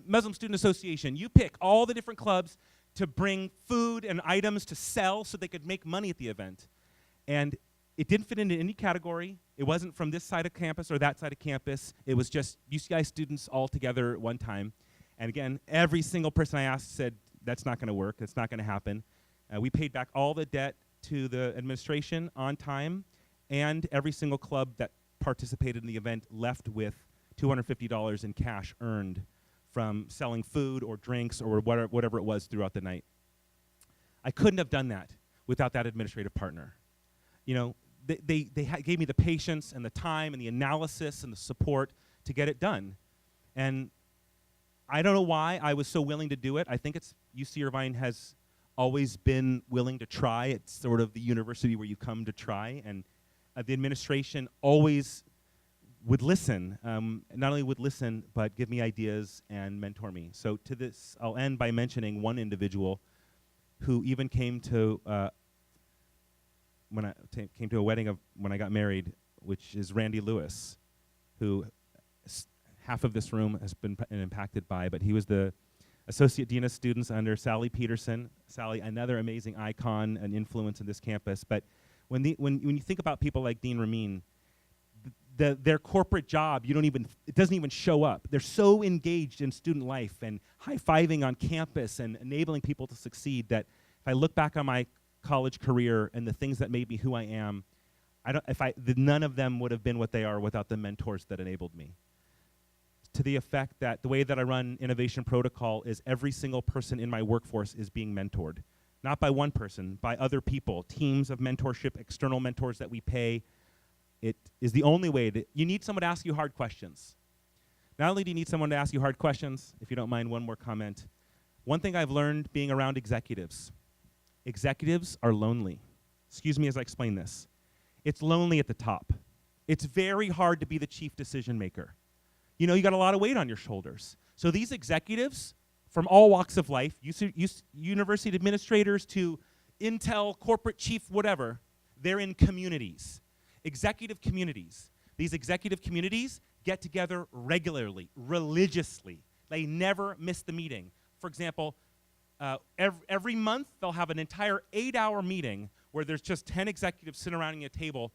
Muslim Student Association. You pick all the different clubs to bring food and items to sell so they could make money at the event. And it didn't fit into any category. It wasn't from this side of campus or that side of campus. It was just UCI students all together at one time. And again, every single person I asked said, that's not going to work. That's not going to happen. We paid back all the debt to the administration on time, and every single club that participated in the event left with $250 in cash earned from selling food or drinks or whatever it was throughout the night. I couldn't have done that without that administrative partner. You know, they gave me the patience and the time and the analysis and the support to get it done. And I don't know why I was so willing to do it. I think it's UC Irvine has always been willing to try. It's sort of the university where you come to try. And the administration always would listen, not only would listen, but give me ideas and mentor me. So to this, I'll end by mentioning one individual who even came to, came to a wedding of when I got married, which is Randy Lewis, who half of this room has been impacted by, but he was the Associate Dean of Students under Sally Peterson. Sally, another amazing icon and influence in this campus. But when you think about people like Dean Ramin, their corporate job, it doesn't even show up. They're so engaged in student life and high-fiving on campus and enabling people to succeed that if I look back on my college career and the things that made me who I am, none of them would have been what they are without the mentors that enabled me. To the effect that the way that I run Innovation Protocol is every single person in my workforce is being mentored. Not by one person, by other people, teams of mentorship, external mentors that we pay. It is the only way you need someone to ask you hard questions. Not only do you need someone to ask you hard questions, if you don't mind one more comment, one thing I've learned being around executives are lonely. Excuse me as I explain this. It's lonely at the top. It's very hard to be the chief decision maker. You know, you got a lot of weight on your shoulders. So these executives from all walks of life, university administrators to Intel, corporate chief, whatever, they're in communities, executive communities. These executive communities get together regularly, religiously. They never miss the meeting. For example, every month they'll have an entire 8-hour meeting where there's just 10 executives sitting around a table,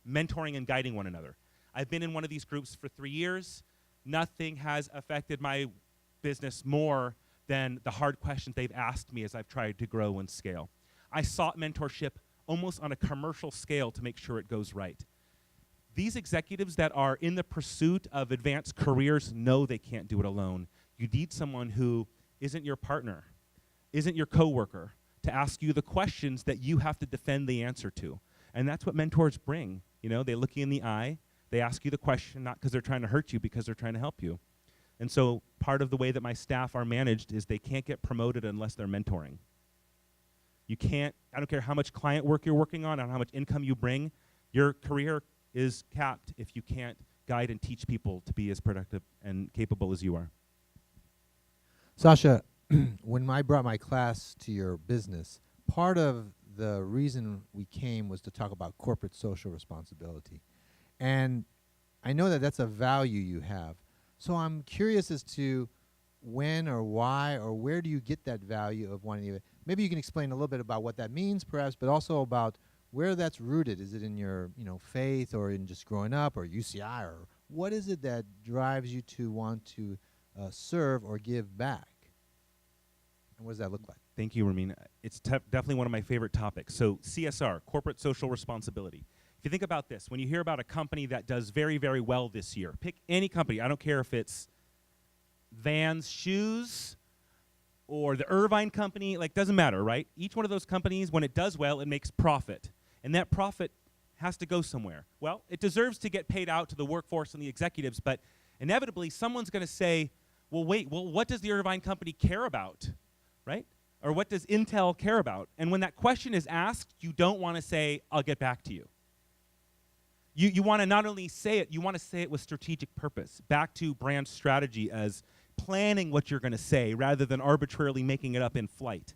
mentoring and guiding one another. I've been in one of these groups for 3 years. Nothing has affected my business more than the hard questions they've asked me as I've tried to grow and scale. I sought mentorship almost on a commercial scale to make sure it goes right. These executives that are in the pursuit of advanced careers know they can't do it alone. You need someone who isn't your partner, isn't your coworker, to ask you the questions that you have to defend the answer to. And that's what mentors bring. You know, they look you in the eye, they ask you the question, not because they're trying to hurt you, because they're trying to help you. And so part of the way that my staff are managed is they can't get promoted unless they're mentoring. You can't, I don't care how much client work you're working on and how much income you bring, your career is capped if you can't guide and teach people to be as productive and capable as you are.
Sasha, when I brought my class to your business, part of the reason we came was to talk about corporate social responsibility. And I know that that's a value you have. So I'm curious as to when or why or where do you get that value of wanting to, maybe you can explain a little bit about what that means perhaps, but also about where that's rooted. Is it in your, faith or in just growing up or UCI, or what is it that drives you to want to serve or give back? And what does that look like?
Thank you, Ramin. It's definitely one of my favorite topics. So CSR, corporate social responsibility. If you think about this, when you hear about a company that does very, very well this year, pick any company. I don't care if it's Vans Shoes or the Irvine Company, doesn't matter, right? Each one of those companies, when it does well, it makes profit. And that profit has to go somewhere. Well, it deserves to get paid out to the workforce and the executives, but inevitably someone's going to say, well, wait, what does the Irvine Company care about, right? Or what does Intel care about? And when that question is asked, you don't want to say, I'll get back to you. You want to not only say it, you want to say it with strategic purpose. Back to brand strategy as planning what you're going to say rather than arbitrarily making it up in flight.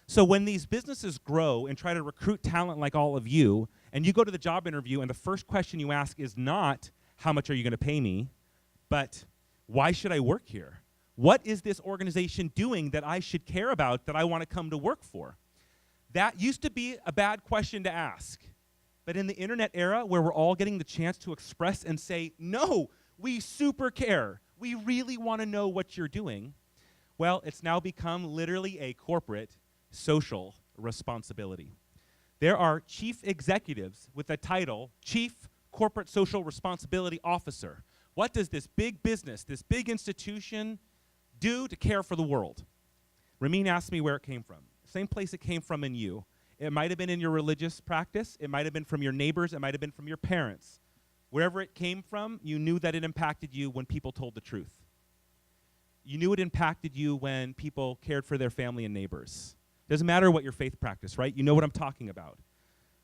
So when these businesses grow and try to recruit talent like all of you, and you go to the job interview and the first question you ask is not, how much are you going to pay me, but why should I work here? What is this organization doing that I should care about, that I want to come to work for? That used to be a bad question to ask. But in the internet era, where we're all getting the chance to express and say, no, we super care, we really want to know what you're doing, well, it's now become literally a corporate social responsibility. There are chief executives with the title Chief Corporate Social Responsibility Officer. What does this big business, this big institution do to care for the world? Ramin asked me where it came from. Same place it came from in you. It might have been in your religious practice. It might have been from your neighbors. It might have been from your parents. Wherever it came from, you knew that it impacted you when people told the truth. You knew it impacted you when people cared for their family and neighbors. Doesn't matter what your faith practice, right? You know what I'm talking about.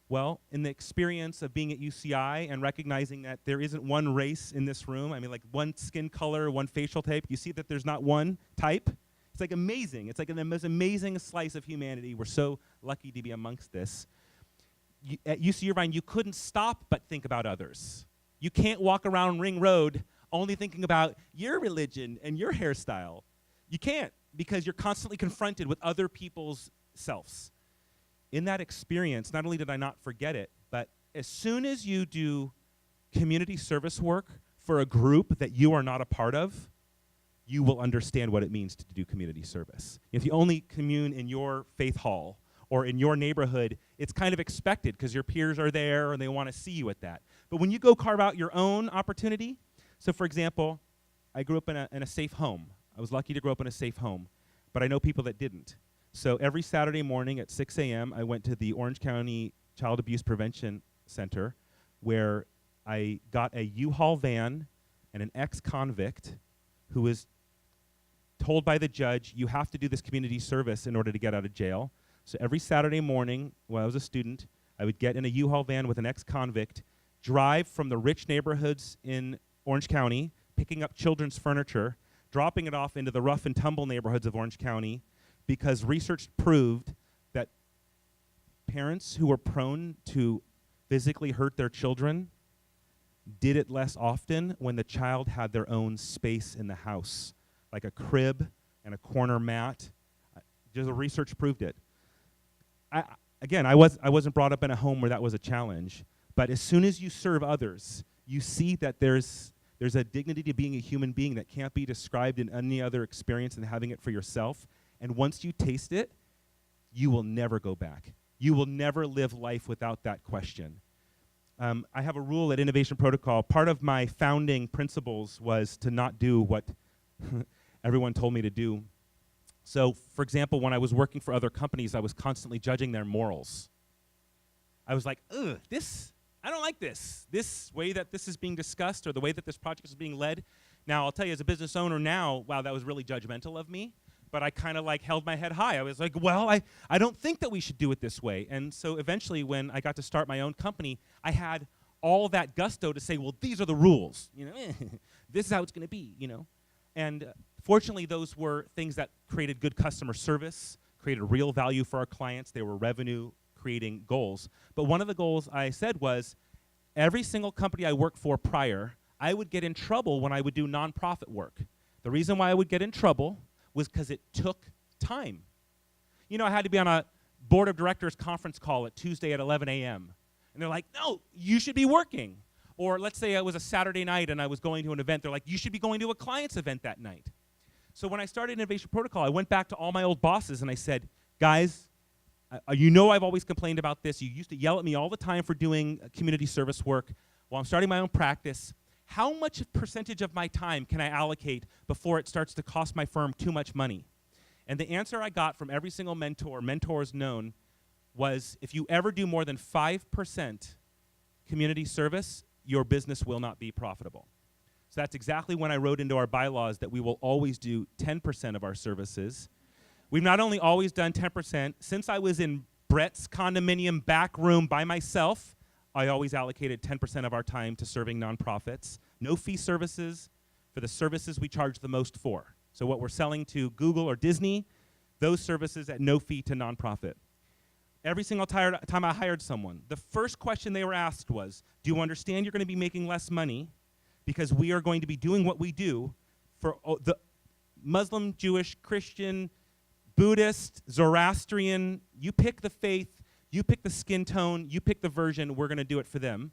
Well, in the experience of being at UCI and recognizing that there isn't one race in this room, one skin color, one facial type, you see that there's not one type. It's amazing. It's the most amazing slice of humanity. We're so lucky to be amongst this. At UC Irvine, you couldn't stop but think about others. You can't walk around Ring Road only thinking about your religion and your hairstyle. You can't, because you're constantly confronted with other people's selves. In that experience, not only did I not forget it, but as soon as you do community service work for a group that you are not a part of, you will understand what it means to do community service. If you only commune in your faith hall or in your neighborhood, it's kind of expected because your peers are there and they want to see you at that. But when you go carve out your own opportunity, so for example, I grew up in a safe home. I was lucky to grow up in a safe home, but I know people that didn't. So every Saturday morning at 6 a.m., I went to the Orange County Child Abuse Prevention Center, where I got a U-Haul van and an ex-convict who was told by the judge, you have to do this community service in order to get out of jail. So every Saturday morning, when I was a student, I would get in a U-Haul van with an ex-convict, drive from the rich neighborhoods in Orange County, picking up children's furniture, dropping it off into the rough and tumble neighborhoods of Orange County, because research proved that parents who were prone to physically hurt their children did it less often when the child had their own space in the house, like a crib and a corner mat. The research proved it. I wasn't brought up in a home where that was a challenge, but as soon as you serve others, you see that there's a dignity to being a human being that can't be described in any other experience than having it for yourself. And once you taste it, you will never go back. You will never live life without that question. I have a rule at Innovation Protocol. Part of my founding principles was to not do what everyone told me to do. So, for example, when I was working for other companies, I was constantly judging their morals. I was like, ugh, I don't like this way that this is being discussed or the way that this project is being led. Now, I'll tell you, as a business owner now, wow, that was really judgmental of me, but I kind of like held my head high. I was like, well, I don't think that we should do it this way. And so eventually when I got to start my own company, I had all that gusto to say, well, these are the rules, this is how it's going to be, And fortunately, those were things that created good customer service, created real value for our clients. They were revenue creating goals. But one of the goals I said was, every single company I worked for prior, I would get in trouble when I would do nonprofit work. The reason why I would get in trouble was because it took time. I had to be on a board of directors conference call at Tuesday at 11 a.m. And they're like, no, you should be working. Or let's say it was a Saturday night and I was going to an event. They're like, you should be going to a client's event that night. So when I started Innovation Protocol, I went back to all my old bosses and I said, guys, I've always complained about this. You used to yell at me all the time for doing community service work. Well, I'm starting my own practice. How much percentage of my time can I allocate before it starts to cost my firm too much money? And the answer I got from every single mentors known, was if you ever do more than 5% community service, your business will not be profitable. So that's exactly when I wrote into our bylaws that we will always do 10% of our services. We've not only always done 10%, since I was in Brett's condominium back room by myself, I always allocated 10% of our time to serving nonprofits. No fee services for the services we charge the most for. So what we're selling to Google or Disney, those services at no fee to nonprofit. Every single time I hired someone, the first question they were asked was, do you understand you're going to be making less money because we are going to be doing what we do for the Muslim, Jewish, Christian, Buddhist, Zoroastrian, you pick the faith, you pick the skin tone, you pick the version, we're going to do it for them.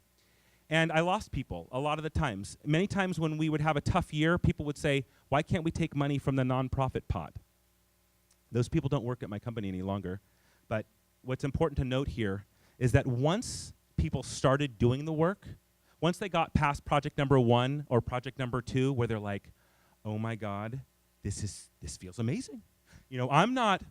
And I lost people a lot of the times. Many times when we would have a tough year, people would say, why can't we take money from the nonprofit pot? Those people don't work at my company any longer. But what's important to note here is that once people started doing the work, once they got past project number 1 or project number 2, where they're like, oh my God, this feels amazing. I'm not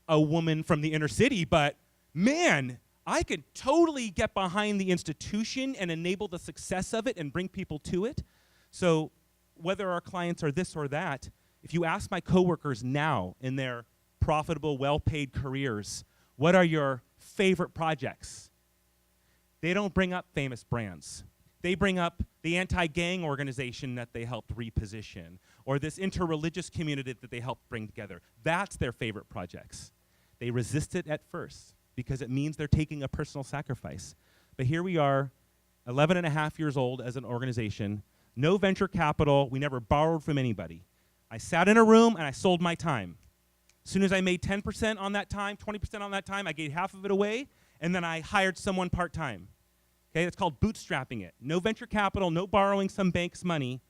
a woman from the inner city, but man, I could totally get behind the institution and enable the success of it and bring people to it. So whether our clients are this or that, if you ask my coworkers now in their profitable, well-paid careers, what are your favorite projects? They don't bring up famous brands. They bring up the anti-gang organization that they helped reposition, or this interreligious community that they helped bring together. That's their favorite projects. They resist it at first because it means they're taking a personal sacrifice. But here we are, 11 and a half years old as an organization, no venture capital, we never borrowed from anybody. I sat in a room and I sold my time. As soon as I made 10% on that time, 20% on that time, I gave half of it away, and then I hired someone part-time. Okay, it's called bootstrapping it. No venture capital, no borrowing some bank's money,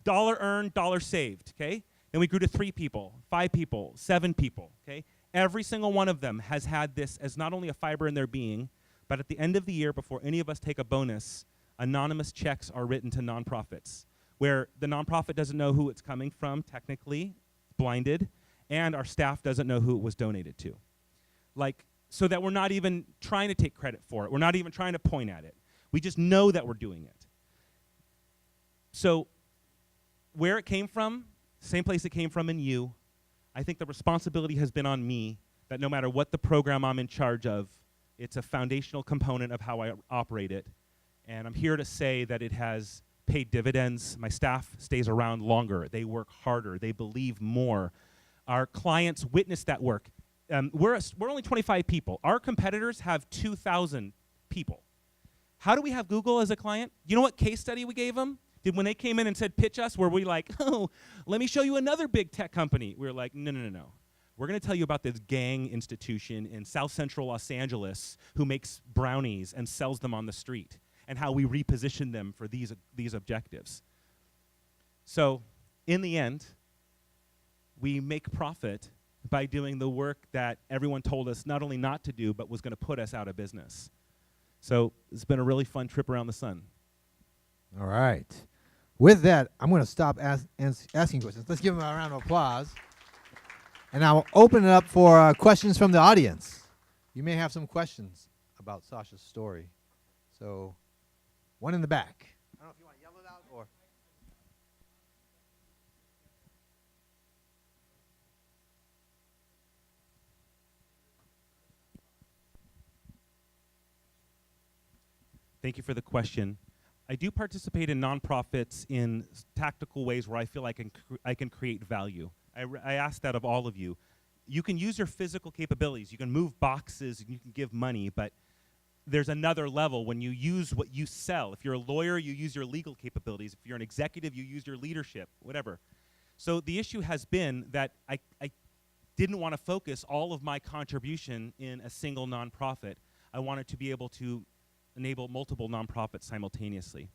dollar earned, dollar saved, okay? Then we grew to 3 people, 5 people, 7 people, okay? Every single one of them has had this as not only a fiber in their being, but at the end of the year, before any of us take a bonus, anonymous checks are written to nonprofits, where the nonprofit doesn't know who it's coming from, technically, blinded, and our staff doesn't know who it was donated to. So that we're not even trying to take credit for it. We're not even trying to point at it. We just know that we're doing it. So where it came from, same place it came from in you. I think the responsibility has been on me that no matter what the program I'm in charge of, it's a foundational component of how I operate it. And I'm here to say that it has paid dividends. My staff stays around longer. They work harder. They believe more. Our clients witness that work. We're only 25 people. Our competitors have 2,000 people. How do we have Google as a client? You know what case study we gave them? When they came in and said, pitch us, were we like, oh, let me show you another big tech company? We were like, no. We're going to tell you about this gang institution in South Central Los Angeles who makes brownies and sells them on the street, and how we reposition them for these objectives. So in the end, we make profit by doing the work that everyone told us not only not to do, but was going to put us out of business. So it's been a really fun trip around the sun.
All right. With that, I'm going to stop asking questions. Let's give them a round of applause. And I'll open it up for questions from the audience. You may have some questions about Sasha's story. So, one in the back. I don't know if you want to yell it out or...
Thank you for the question. I do participate in nonprofits in tactical ways where I feel I can create value. I ask that of all of you. You can use your physical capabilities. You can move boxes and you can give money, but there's another level when you use what you sell. If you're a lawyer, you use your legal capabilities. If you're an executive, you use your leadership, whatever. So the issue has been that I didn't want to focus all of my contribution in a single nonprofit. I wanted to be able to enable multiple nonprofits simultaneously.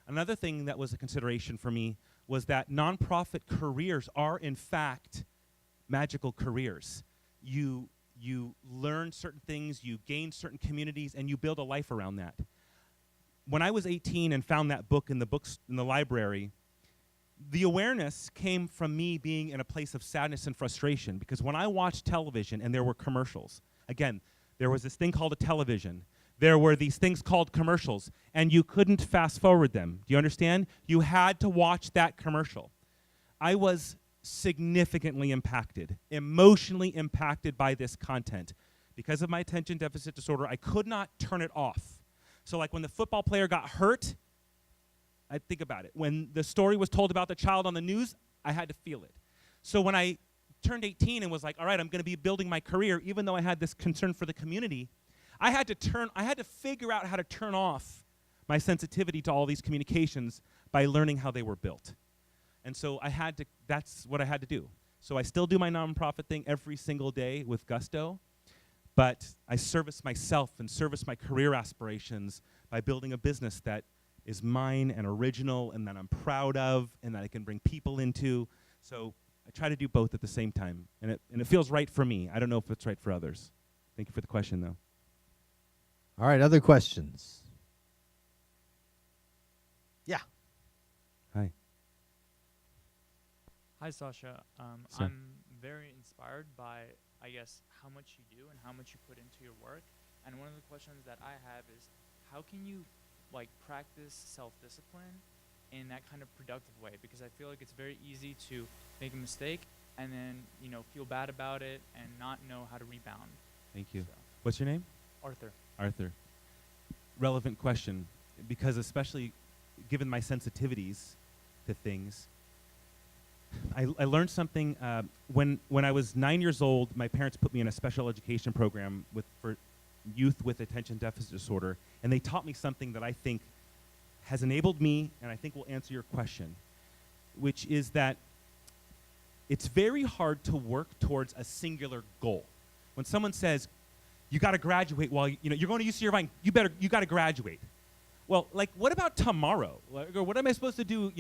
Another thing that was a consideration for me was that nonprofit careers are, in fact, magical careers. You learn certain things, you gain certain communities, and you build a life around that. When I was 18 and found that book in the library, the awareness came from me being in a place of sadness and frustration, because when I watched television and there were commercials, again, there was this thing called a television. There were these things called commercials, and you couldn't fast forward them. Do you understand? You had to watch that commercial. I was significantly impacted, emotionally impacted by this content. Because of my attention deficit disorder, I could not turn it off. So like when the football player got hurt, I'd think about it. When the story was told about the child on the news, I had to feel it. So when I turned 18 and was like, all right, I'm going to be building my career, even though I had this concern for the community, I had to figure out how to turn off my sensitivity to all these communications by learning how they were built. And so that's what I had to do. So I still do my nonprofit thing every single day with gusto, but I service myself and service my career aspirations by building a business that is mine and original and that I'm proud of and that I can bring people into. So I try to do both at the same time, and it feels right for me. I don't know if it's right for others. Thank you for the question, though.
All right, other questions? Yeah.
Hi.
Hi, Sasha.
Sir.
I'm very inspired by, I guess, how much you do and how much you put into your work. And one of the questions that I have is, how can you, practice self-discipline in that kind of productive way? Because I feel like it's very easy to make a mistake and then, feel bad about it and not know how to rebound.
Thank you.
So.
What's your name?
Arthur.
Relevant question, because especially given my sensitivities to things, I learned something when I was 9 years old. My parents put me in a special education program for youth with attention deficit disorder, and they taught me something that I think has enabled me, and I think will answer your question, which is that it's very hard to work towards a singular goal. When someone says, you got to graduate while you're going to UC Irvine, you got to graduate. Well, what about tomorrow? Or what am I supposed to do,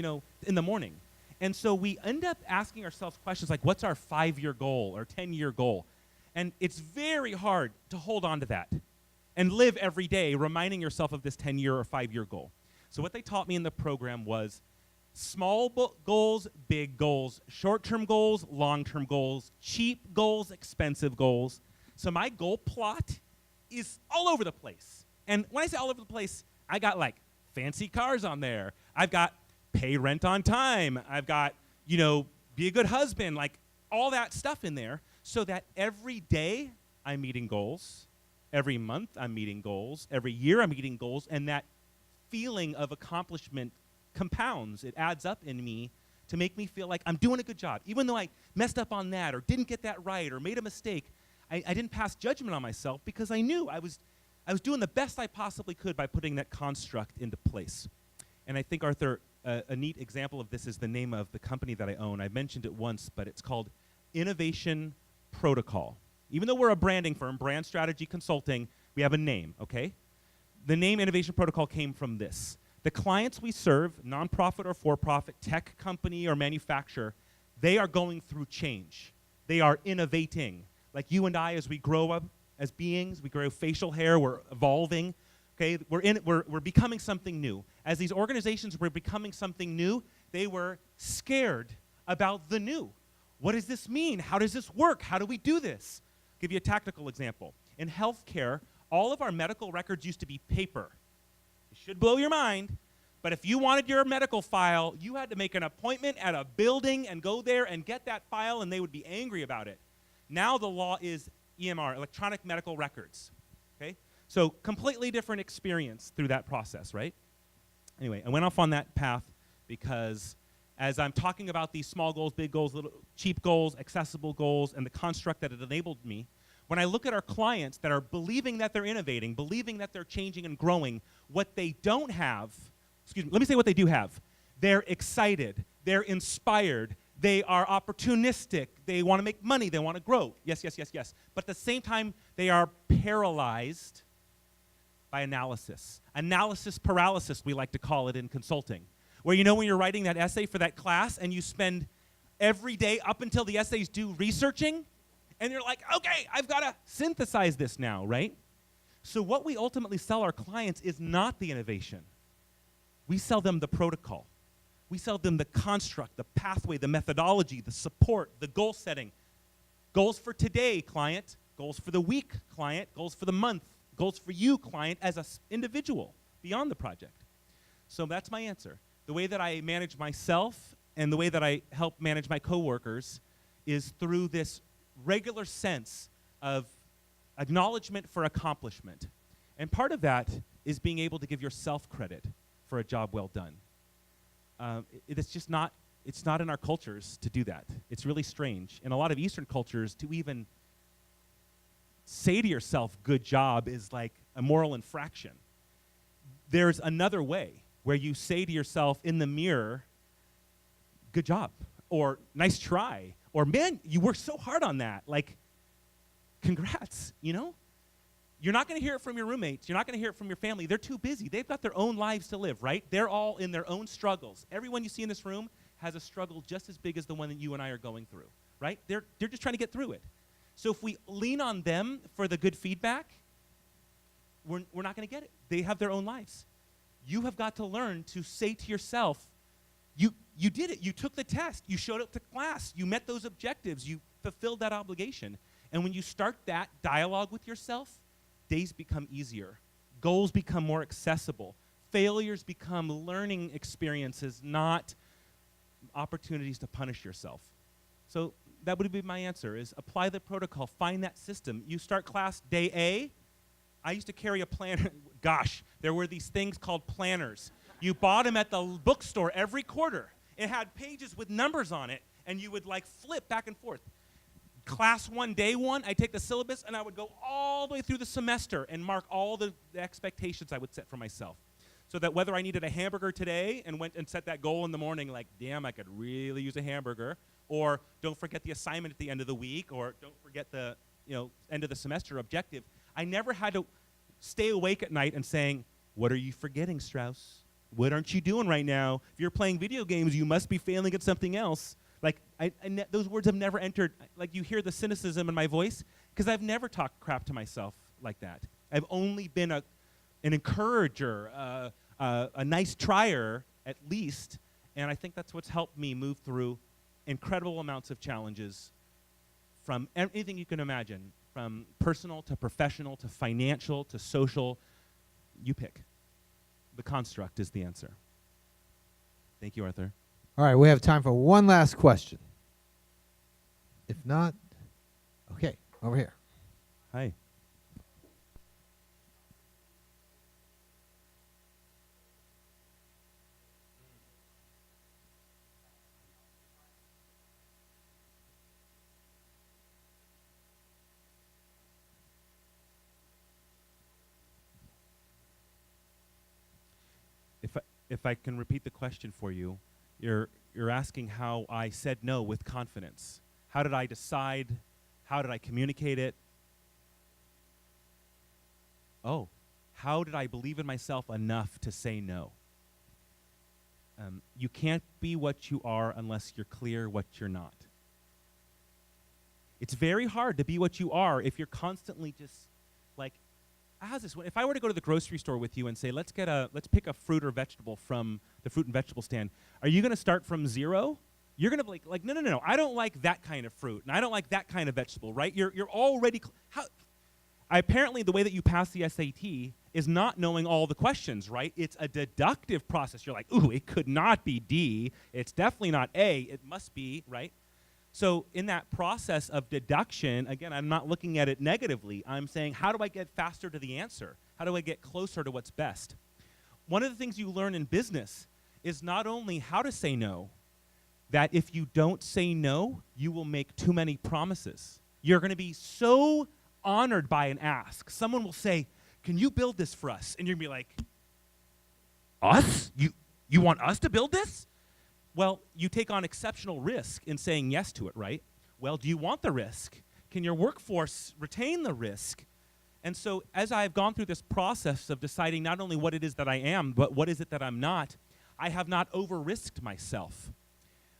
in the morning? And so we end up asking ourselves questions like, what's our 5-year goal or 10-year goal? And it's very hard to hold on to that and live every day reminding yourself of this 10-year or 5-year goal. So what they taught me in the program was small goals, big goals, short-term goals, long-term goals, cheap goals, expensive goals. So my goal plot is all over the place. And when I say all over the place, I got fancy cars on there. I've got pay rent on time. I've got, be a good husband, all that stuff in there, so that every day I'm meeting goals. Every month I'm meeting goals. Every year I'm meeting goals. And that feeling of accomplishment compounds. It adds up in me to make me feel like I'm doing a good job. Even though I messed up on that or didn't get that right or made a mistake, I didn't pass judgment on myself because I knew I was doing the best I possibly could by putting that construct into place. And I think, Arthur, a neat example of this is the name of the company that I own. I mentioned it once, but it's called Innovation Protocol. Even though we're a branding firm, brand strategy consulting, we have a name, okay? The name Innovation Protocol came from this. The clients we serve, nonprofit or for-profit, tech company or manufacturer, they are going through change. They are innovating. Like you and I, as we grow up as beings, we grow facial hair, we're evolving, okay? We're becoming something new. As these organizations were becoming something new, they were scared about the new. What does this mean? How does this work? How do we do this? I'll give you a tactical example. In healthcare, all of our medical records used to be paper. It should blow your mind, but if you wanted your medical file, you had to make an appointment at a building and go there and get that file, and they would be angry about it. Now the law is EMR, electronic medical records, okay? So completely different experience through that process, right? Anyway, I went off on that path because as I'm talking about these small goals, big goals, little cheap goals, accessible goals, and the construct that it enabled me, when I look at our clients that are believing that they're innovating, believing that they're changing and growing, what they don't have, let me say what they do have. They're excited, they're inspired, they are opportunistic, they want to make money, they want to grow. Yes, yes, yes, yes. But at the same time, they are paralyzed by analysis. Analysis paralysis, we like to call it in consulting. Where when you're writing that essay for that class and you spend every day up until the essay's due researching, and you're like, okay, I've got to synthesize this now, right? So what we ultimately sell our clients is not the innovation. We sell them the protocol. We sell them the construct, the pathway, the methodology, the support, the goal setting. Goals for today, client. Goals for the week, client. Goals for the month. Goals for you, client, as an individual beyond the project. So that's my answer. The way that I manage myself and the way that I help manage my coworkers is through this regular sense of acknowledgement for accomplishment. And part of that is being able to give yourself credit for a job well done. It's just not, it's not in our cultures to do that. It's really strange. In a lot of Eastern cultures, to even say to yourself, good job, is like a moral infraction. There's another way where you say to yourself in the mirror, good job, or nice try, or man, you worked so hard on that. Like, congrats, You're not going to hear it from your roommates. You're not going to hear it from your family. They're too busy. They've got their own lives to live, right? They're all in their own struggles. Everyone you see in this room has a struggle just as big as the one that you and I are going through, right? They're just trying to get through it. So if we lean on them for the good feedback, we're not going to get it. They have their own lives. You have got to learn to say to yourself, you did it. You took the test. You showed up to class. You met those objectives. You fulfilled that obligation. And when you start that dialogue with yourself, days become easier. Goals become more accessible. Failures become learning experiences, not opportunities to punish yourself. So that would be my answer, is apply the protocol. Find that system. You start class day A. I used to carry a planner. Gosh, there were these things called planners. You bought them at the bookstore every quarter. It had pages with numbers on it, and you would flip back and forth. Class 1, day 1, I'd take the syllabus, and I would go all the way through the semester and mark all the expectations I would set for myself. So that whether I needed a hamburger today and went and set that goal in the morning, like, damn, I could really use a hamburger, or don't forget the assignment at the end of the week, or don't forget the end of the semester objective, I never had to stay awake at night and saying, what are you forgetting, Strauss? What aren't you doing right now? If you're playing video games, you must be failing at something else. Those words have never entered. You hear the cynicism in my voice, because I've never talked crap to myself like that. I've only been an encourager, a nice trier at least, and I think that's what's helped me move through incredible amounts of challenges from anything you can imagine, from personal to professional to financial to social. You pick. The construct is the answer. Thank you, Arthur.
All right, we have time for one last question. If not, okay, over here.
Hi. if I can repeat the question for you, you're asking how I said no with confidence. How did I decide? How did I communicate it? Oh, how did I believe in myself enough to say no? You can't be what you are unless you're clear what you're not. It's very hard to be what you are if you're constantly just like, how's this? If I were to go to the grocery store with you and say, let's pick a fruit or vegetable from the fruit and vegetable stand, are you going to start from zero? You're going to be like, no, I don't like that kind of fruit, and I don't like that kind of vegetable, right? You're already, apparently the way that you pass the SAT is not knowing all the questions, right? It's a deductive process. You're like, ooh, it could not be D. It's definitely not A. It must be, right? So in that process of deduction, again, I'm not looking at it negatively. I'm saying, how do I get faster to the answer? How do I get closer to what's best? One of the things you learn in business is not only how to say no, that if you don't say no, you will make too many promises. You're going to be so honored by an ask. Someone will say, can you build this for us? And you're going to be like, us? You want us to build this? Well, you take on exceptional risk in saying yes to it, right? Well, do you want the risk? Can your workforce retain the risk? And so as I've gone through this process of deciding not only what it is that I am, but what is it that I'm not, I have not over-risked myself.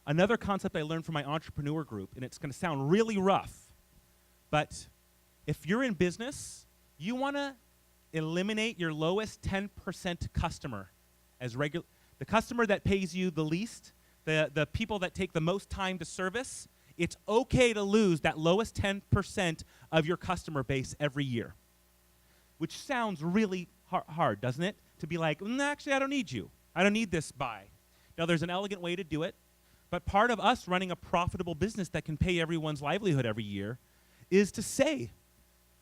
Another concept I learned from my entrepreneur group, and it's going to sound really rough, but if you're in business, you want to eliminate your lowest 10% customer as regular. The customer that pays you the least, the people that take the most time to service, it's okay to lose that lowest 10% of your customer base every year. Which sounds really hard, doesn't it? To be like, actually, I don't need you. I don't need this buy. Now, there's an elegant way to do it, but part of us running a profitable business that can pay everyone's livelihood every year is to say,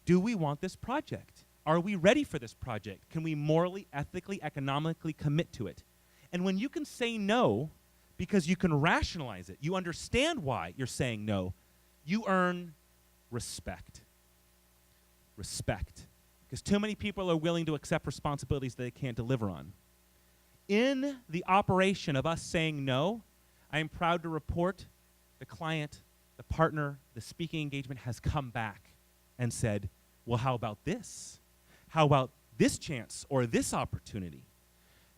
do we want this project? Are we ready for this project? Can we morally, ethically, economically commit to it? And when you can say no, because you can rationalize it, you understand why you're saying no, you earn respect. Respect. Because too many people are willing to accept responsibilities that they can't deliver on. In the operation of us saying no, I am proud to report the client, the partner, the speaking engagement has come back and said, well, how about this? How about this chance or this opportunity?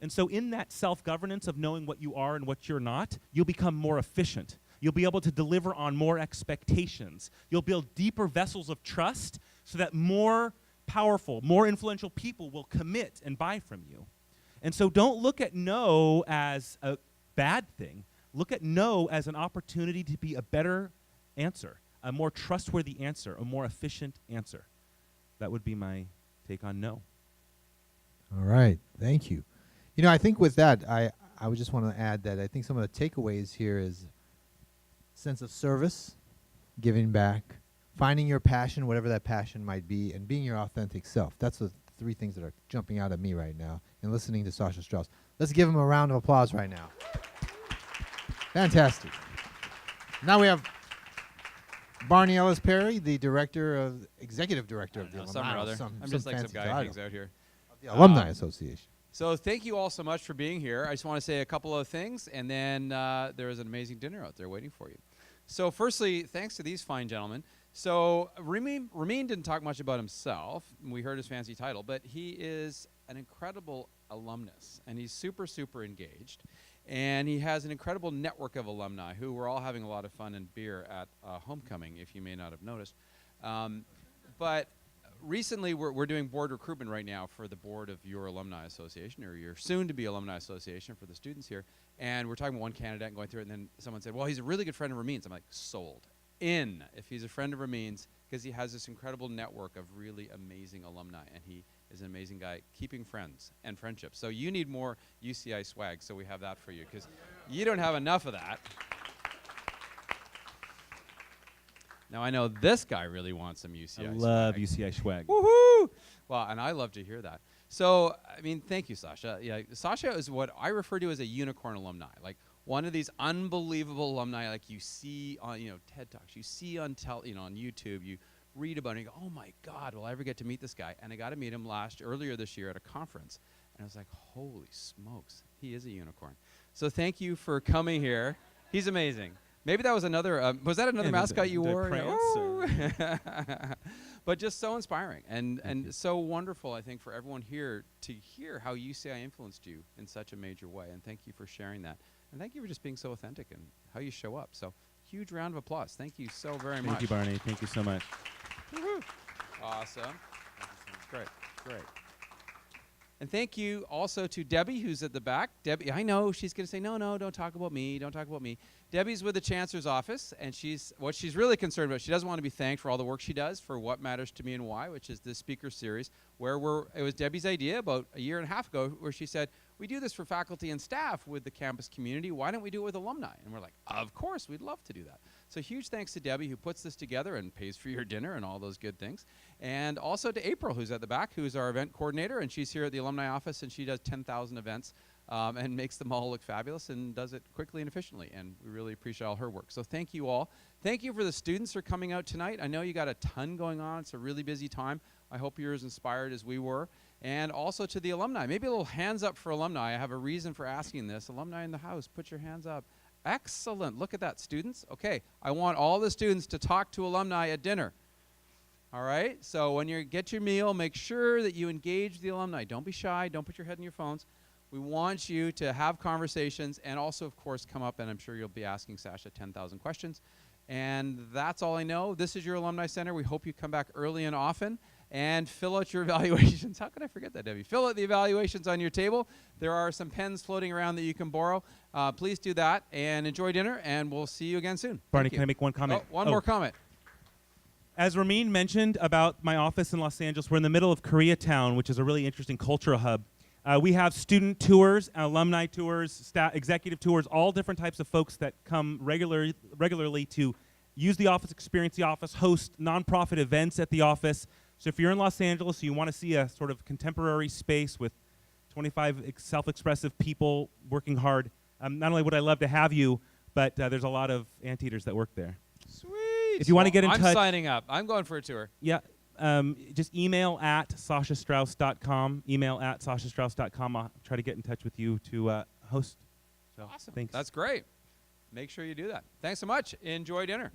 And so in that self-governance of knowing what you are and what you're not, you'll become more efficient. You'll be able to deliver on more expectations. You'll build deeper vessels of trust so that more powerful, more influential people will commit and buy from you. And so don't look at no as a bad thing. Look at no as an opportunity to be a better answer, a more trustworthy answer, a more efficient answer. That would be my take on no.
All right. Thank you. You know, I think with that, I would just want to add that I think some of the takeaways here is sense of service, giving back, finding your passion, whatever that passion might be, and being your authentic self. That's the three things that are jumping out at me right now and listening to Sasha Strauss. Let's give him a round of applause right now. Fantastic. Now we have Barney Ellis Perry, the executive director of the Alumni.
I'm just like some guy who hangs out here.
The Alumni Association.
So thank you all so much for being here. I just want to say a couple of things, and then there is an amazing dinner out there waiting for you. So firstly, thanks to these fine gentlemen. So Ramin didn't talk much about himself. We heard his fancy title, but he is an incredible alumnus, and he's super, super engaged. And he has an incredible network of alumni who we're all having a lot of fun and beer at homecoming, if you may not have noticed. But recently, we're doing board recruitment right now for the board of your Alumni Association, or your soon-to-be Alumni Association for the students here. And we're talking about one candidate and going through it, and then someone said, well, he's a really good friend of Ramin's. I'm like, sold. In, if he's a friend of Ramin's, because he has this incredible network of really amazing alumni, and he is an amazing guy keeping friends and friendships. So you need more UCI swag, so we have that for you, because you don't have enough of that. Now, I know this guy really wants some UCI swag.
I love UCI swag.
Woohoo! Well, and I love to hear that. So, I mean, thank you, Sasha. Yeah, Sasha is what I refer to as a unicorn alumni, like one of these unbelievable alumni, like you see on, TED Talks, you see on on YouTube, you read about it, and you go, oh my God, will I ever get to meet this guy? And I got to meet him earlier this year at a conference. And I was like, holy smokes, he is a unicorn. So thank you for coming here. He's amazing. Maybe that was another, was that another mascot you wore? But just so inspiring and so wonderful, I think, for everyone here to hear how UCI influenced you in such a major way. And thank you for sharing that. And thank you for just being so authentic and how you show up. So huge round of applause. Thank you so very much.
Thank you, Barney. Thank you so much.
Awesome. Great, great. And thank you also to Debbie, who's at the back. Debbie, I know she's going to say, no, don't talk about me. Don't talk about me. Debbie's with the Chancellor's office, and what she's really concerned about, she doesn't want to be thanked for all the work she does for What Matters to Me and Why, which is this speaker series, where it was Debbie's idea about a year and a half ago, where she said, we do this for faculty and staff with the campus community. Why don't we do it with alumni? And we're like, of course, we'd love to do that. So huge thanks to Debbie, who puts this together and pays for your dinner and all those good things. And also to April, who's at the back, who's our event coordinator, and she's here at the alumni office, and she does 10,000 events and makes them all look fabulous and does it quickly and efficiently. And we really appreciate all her work. So thank you all. Thank you for the students who are coming out tonight. I know you got a ton going on. It's a really busy time. I hope you're as inspired as we were. And also to the alumni. Maybe a little hands up for alumni. I have a reason for asking this. Alumni in the house, put your hands up. Excellent. Look at that, students. Okay, I want all the students to talk to alumni at dinner. All right? So when you get your meal, make sure that you engage the alumni. Don't be shy. Don't put your head in your phones. We want you to have conversations and also, of course, come up, and I'm sure you'll be asking Sasha 10,000 questions. And that's all I know. This is your Alumni Center. We hope you come back early and often and fill out your evaluations. How could I forget that, Debbie? Fill out the evaluations on your table. There are some pens floating around that you can borrow. Please do that and enjoy dinner, and we'll see you again soon.
Barney, can I make one comment?
Oh, one more comment.
As Ramin mentioned about my office in Los Angeles, we're in the middle of Koreatown, which is a really interesting cultural hub. We have student tours, alumni tours, staff, executive tours, all different types of folks that come regularly to use the office, experience the office, host nonprofit events at the office. So if you're in Los Angeles, you want to see a sort of contemporary space with 25 self-expressive people working hard, not only would I love to have you, but there's a lot of anteaters that work there.
Sweet.
If you want to get in touch.
I'm signing up. I'm going for a tour.
Yeah. Just email at sashastrauss.com. Email at sashastrauss.com. I'll try to get in touch with you to host. So
awesome.
Thanks.
That's great. Make sure you do that. Thanks so much. Enjoy dinner.